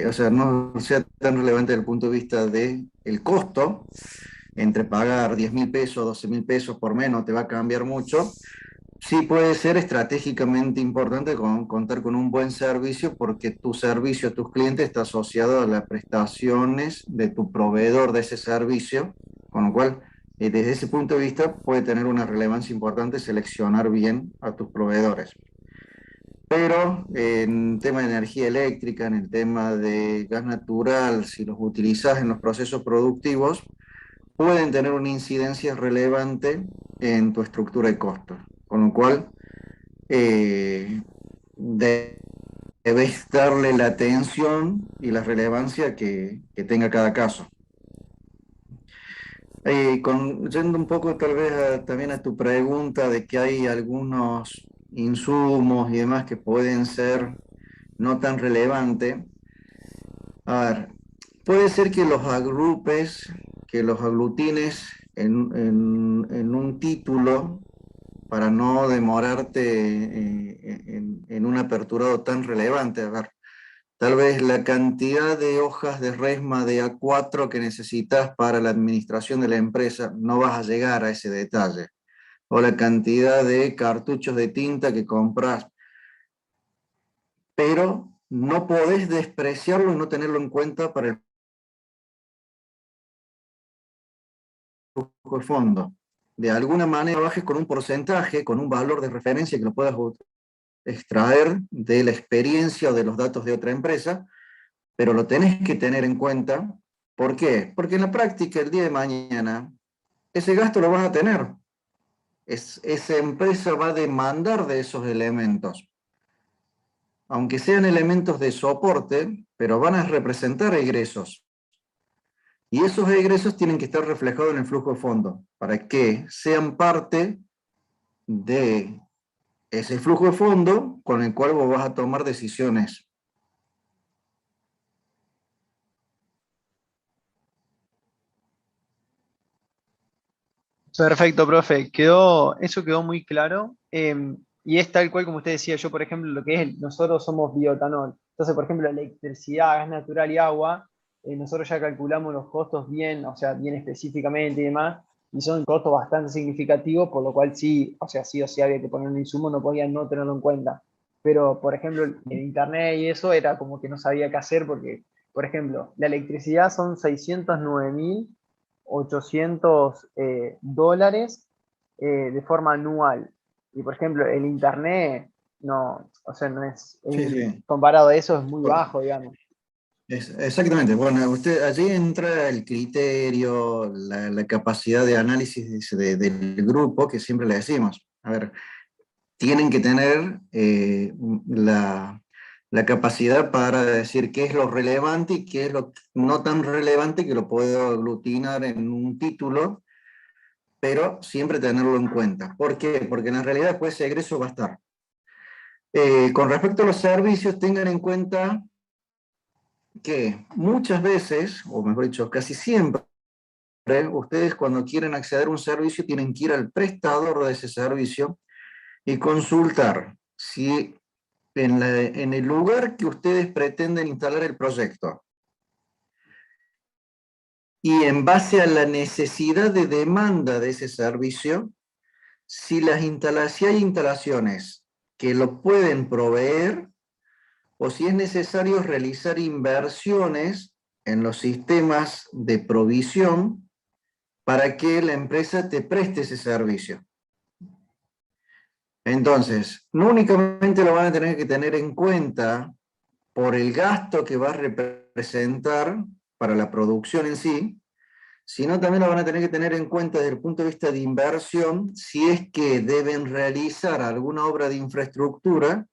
o sea, no sea tan relevante desde el punto de vista del costo, entre pagar 10.000 pesos, 12.000 pesos por mes no te va a cambiar mucho. Sí puede ser estratégicamente importante contar con un buen servicio, porque tu servicio a tus clientes está asociado a las prestaciones de tu proveedor de ese servicio, con lo cual, desde ese punto de vista, puede tener una relevancia importante seleccionar bien a tus proveedores. Pero en el tema de energía eléctrica, en el tema de gas natural, si los utilizas en los procesos productivos, pueden tener una incidencia relevante en tu estructura de costos. Con lo cual, eh, debes darle la atención y la relevancia que tenga cada caso. Yendo un poco tal vez también a tu pregunta de que hay algunos insumos y demás que pueden ser no tan relevantes. A ver, puede ser que los agrupes, que los aglutines en un título para no demorarte en un aperturado tan relevante. A ver, tal vez la cantidad de hojas de resma de A4 que necesitas para la administración de la empresa, no vas a llegar a ese detalle. O la cantidad de cartuchos de tinta que compras. Pero no podés despreciarlo y no tenerlo en cuenta para el flujo de fondo. De alguna manera bajes con un porcentaje, con un valor de referencia que lo puedas extraer de la experiencia o de los datos de otra empresa, pero lo tenés que tener en cuenta ¿Por qué? Porque en la práctica, el día de mañana, ese gasto lo vas a tener. Esa empresa va a demandar de esos elementos. Aunque sean elementos de soporte, pero van a representar egresos. Y esos egresos tienen que estar reflejados en el flujo de fondo, para que sean parte de ese flujo de fondo con el cual vos vas a tomar decisiones. Perfecto, profe. Eso quedó muy claro. Y es tal cual como usted decía, yo, por ejemplo, lo que es, nosotros somos bioetanol. Entonces, por ejemplo, electricidad, gas natural y agua, nosotros ya calculamos los costos bien, o sea, bien específicamente y demás, y son costos bastante significativos, por lo cual sí, o sea, sí o sí había que poner un insumo, no podía no tenerlo en cuenta. Pero, por ejemplo, en internet y eso era como que no sabía qué hacer porque, por ejemplo, la electricidad son 609.800 dólares de forma anual. Y por ejemplo, el internet, no, o sea, no Sí, sí. comparado a eso es muy bajo, digamos. Exactamente. Bueno, allí entra el criterio, la capacidad de análisis del grupo, que siempre le decimos. A ver, tienen que tener la capacidad para decir qué es lo relevante y qué es lo no tan relevante, que lo puedo aglutinar en un título, pero siempre tenerlo en cuenta. ¿Por qué? Porque en la realidad pues ese egreso va a estar. Con respecto a los servicios, tengan en cuenta que muchas veces, o mejor dicho, casi siempre, ustedes cuando quieren acceder a un servicio tienen que ir al prestador de ese servicio y consultar si en el lugar que ustedes pretenden instalar el proyecto y en base a la necesidad de demanda de ese servicio, si hay instalaciones que lo pueden proveer o si es necesario realizar inversiones en los sistemas de provisión para que la empresa te preste ese servicio. Entonces, no únicamente lo van a tener que tener en cuenta por el gasto que va a representar para la producción en sí, sino también lo van a tener que tener en cuenta desde el punto de vista de inversión, si es que deben realizar alguna obra de infraestructura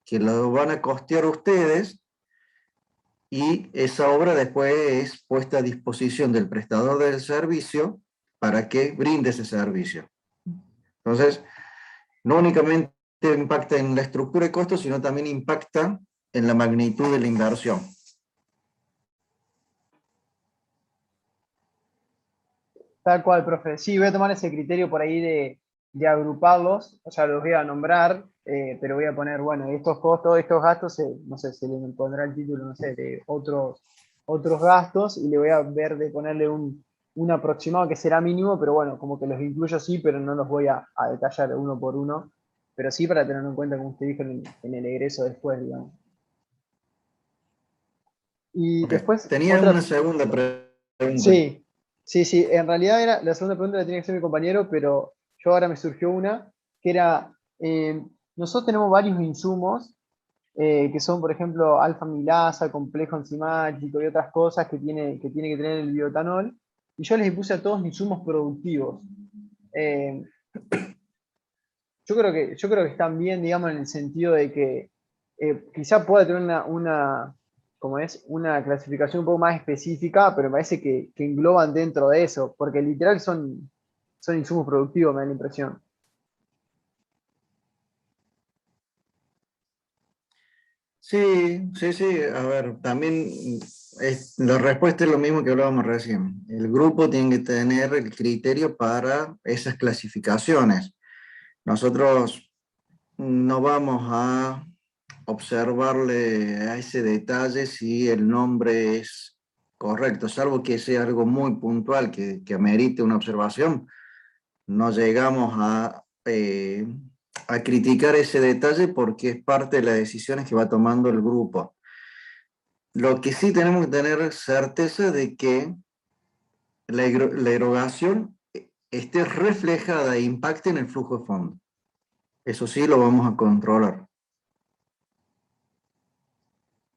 que lo van a costear ustedes, y esa obra después es puesta a disposición del prestador del servicio para que brinde ese servicio. Entonces, no únicamente impacta en la estructura de costos, sino también impacta en la magnitud de la inversión. Tal cual, profe. Sí, voy a tomar ese criterio por ahí de agruparlos, o sea, los voy a nombrar, pero voy a poner, bueno, estos costos, estos gastos, no sé, se le pondrá el título, no sé, de otros gastos, y le voy a ver de ponerle un aproximado que será mínimo, pero bueno, como que los incluyo sí, pero no los voy a detallar uno por uno, pero sí para tenerlo en cuenta, como usted dijo, en el egreso después, digamos. Y Okay. después, Tenía una otra. segunda pregunta. Sí, sí, en realidad era, la segunda pregunta la tenía que hacer mi compañero, pero yo ahora me surgió una, que era, nosotros tenemos varios insumos, que son, por ejemplo, alfa-milasa, complejo enzimático y otras cosas que tiene que tener el bioetanol, y yo les puse a todos insumos productivos. Eh, yo creo que están bien, digamos, en el sentido de que quizá pueda tener como es, una clasificación un poco más específica, pero me parece que engloban dentro de eso, porque literal son insumos productivos, me da la impresión. Sí, sí, sí. A ver, también la respuesta es lo mismo que hablábamos recién. El grupo tiene que tener el criterio para esas clasificaciones. Nosotros no vamos a observarle a ese detalle si el nombre es correcto, salvo que sea algo muy puntual que amerite una observación. No llegamos a criticar ese detalle porque es parte de las decisiones que va tomando el grupo. Lo que sí tenemos que tener certeza de que la erogación esté reflejada e impacte en el flujo de fondo. Eso sí lo vamos a controlar.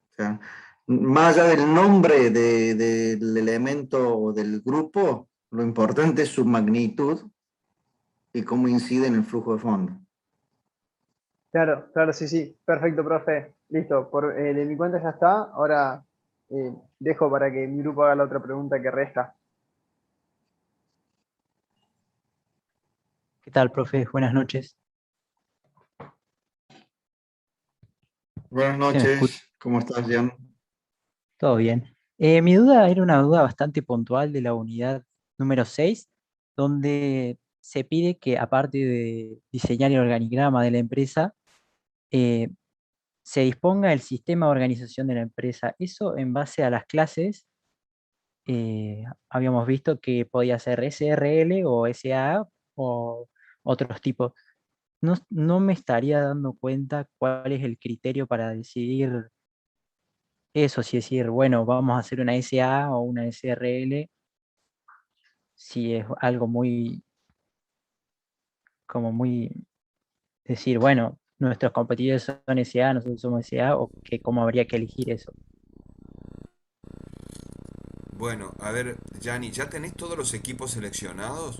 O sea, Más allá del nombre del elemento o del grupo, lo importante es su magnitud y cómo incide en el flujo de fondo. Claro, claro, sí, sí. Perfecto, profe. Listo. De mi cuenta ya está. Ahora dejo para que mi grupo haga la otra pregunta que resta. ¿Qué tal, profe? Buenas noches. Buenas ¿Se me escucha? noches, ¿cómo estás, Jan? Todo bien. Mi duda era una duda bastante puntual de la unidad número 6, donde se pide que, aparte de diseñar el organigrama de la empresa, eh, se disponga el sistema de organización de la empresa. Eso en base a las clases, habíamos visto que podía ser SRL o SA o otros tipos. No me estaría dando cuenta cuál es el criterio para decidir eso, si decir, bueno, vamos a hacer una SA o una SRL, si es algo muy, como muy, decir, bueno, nuestros competidores son SA, nosotros somos SA, o que cómo habría que elegir eso. Bueno, a ver, Gianni, ¿ya tenés todos los equipos seleccionados?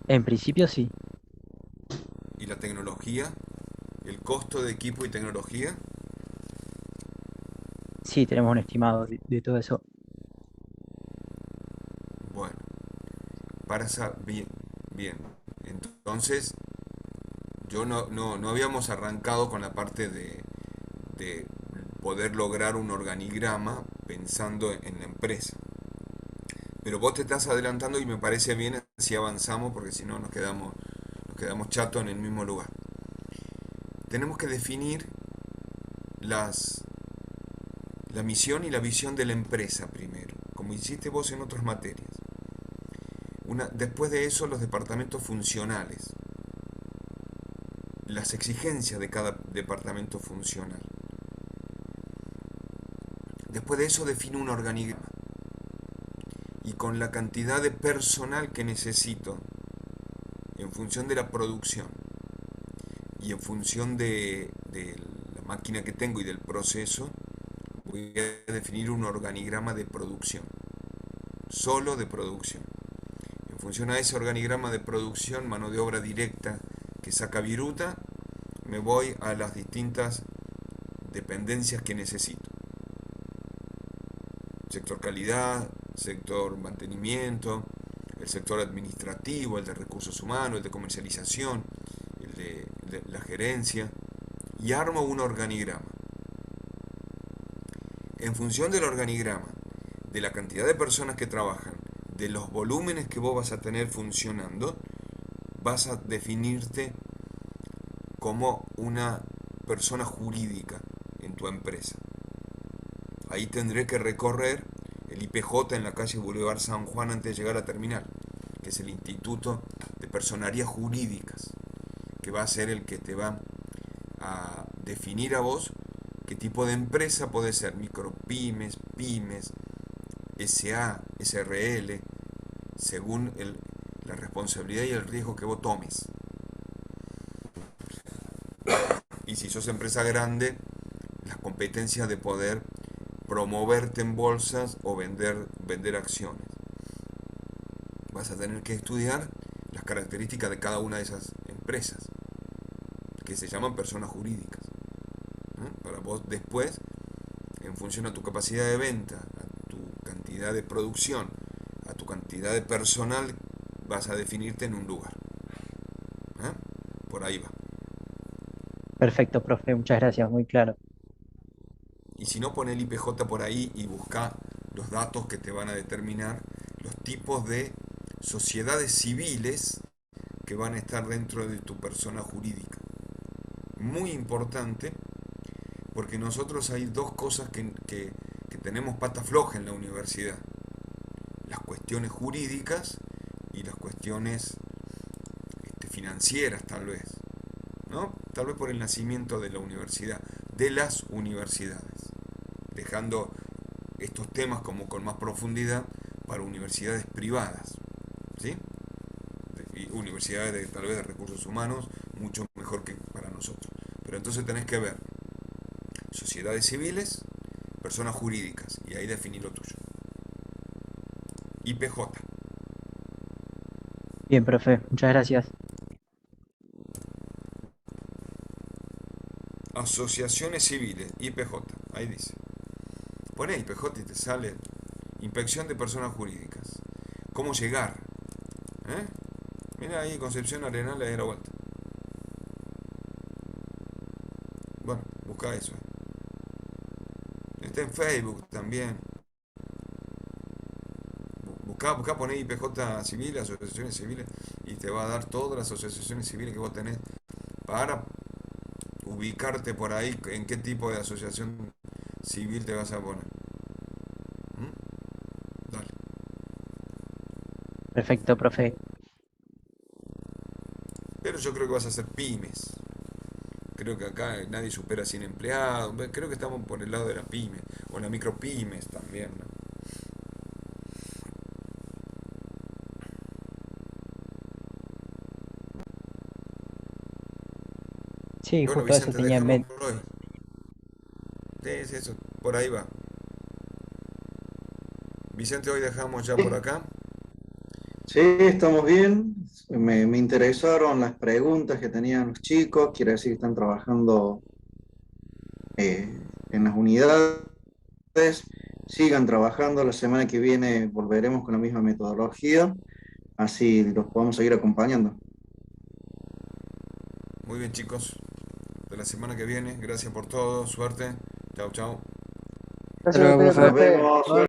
En principio sí, ¿Y la tecnología? ¿El costo de equipo y tecnología? sí tenemos un estimado de todo eso. Bueno, bien, bien. Entonces, yo no habíamos arrancado con la parte de poder lograr un organigrama pensando en la empresa. Pero vos te estás adelantando y me parece bien si avanzamos porque si no nos quedamos chatos en el mismo lugar. Tenemos que definir las, la misión y la visión de la empresa primero, como hiciste vos en otras materias. Después de eso, los departamentos funcionales, las exigencias de cada departamento funcional. Después de eso, define un organigrama y con la cantidad de personal que necesito en función de la producción y en función de la máquina que tengo y del proceso, voy a definir un organigrama de producción, solo de producción. En función a ese organigrama de producción, mano de obra directa que saca Viruta, me voy a las distintas dependencias que necesito. Sector calidad, sector mantenimiento, el sector administrativo, el de recursos humanos, el de comercialización, el de la gerencia, y armo un organigrama. En función del organigrama, de la cantidad de personas que trabajan, de los volúmenes que vos vas a tener funcionando, vas a definirte como una persona jurídica en tu empresa. Ahí tendré que recorrer el IPJ en la calle Boulevard San Juan antes de llegar a terminal, que es el Instituto de Personerías Jurídicas, que va a ser el que te va a definir a vos qué tipo de empresa puede ser, micropymes, pymes, SA, SRL, según la responsabilidad y el riesgo que vos tomes. Y si sos empresa grande, las competencias de poder promoverte en bolsas o vender acciones. Vas a tener que estudiar las características de cada una de esas empresas, que se llaman personas jurídicas. Para vos después, en función a tu capacidad de venta, a tu cantidad de producción, a tu cantidad de personal, vas a definirte en un lugar. Por ahí va. Perfecto, profe, muchas gracias, muy claro. Y si no, pon el IPJ por ahí y busca los datos que te van a determinar los tipos de sociedades civiles que van a estar dentro de tu persona jurídica. Muy importante, porque nosotros hay dos cosas que tenemos pata floja en la universidad. Las cuestiones jurídicas y las cuestiones financieras tal vez, ¿no? Tal vez por el nacimiento de la universidad, de las universidades, dejando estos temas como con más profundidad para universidades privadas, ¿sí? Y universidades tal vez de recursos humanos mucho mejor que para nosotros. Pero entonces tenés que ver sociedades civiles, personas jurídicas, y ahí definí lo tuyo. IPJ. Bien, profe, muchas gracias. Asociaciones civiles, IPJ, ahí dice. Pone IPJ y te sale inspección de personas jurídicas. ¿Cómo llegar? ¿Eh? Mira ahí, Concepción Arenal, le da la vuelta. Bueno, busca eso. Está en Facebook también. Busca, poné IPJ civil, asociaciones civiles, y te va a dar todas las asociaciones civiles que vos tenés para ubicarte por ahí en qué tipo de asociación civil te vas a poner. ¿Mm? Dale. Perfecto, profe. Pero yo creo que vas a hacer pymes. Creo que acá nadie supera 100 empleados. Creo que estamos por el lado de la pyme. O la micropymes también, ¿no? Sí, Bueno, justo eso Vicente, tenía en dejamos mente. por hoy. Sí, eso, por ahí va. Vicente, hoy dejamos ya por acá. Sí, estamos bien. Me interesaron las preguntas que tenían los chicos. Quiere decir que están trabajando en las unidades. Sigan trabajando. La semana que viene volveremos con la misma metodología. Así los podemos seguir acompañando. Muy bien, chicos. De la semana que viene. Gracias por todo. Suerte. Chao, chao. Hasta Gracias a luego, ustedes, profe. Nos profe. vemos. Nos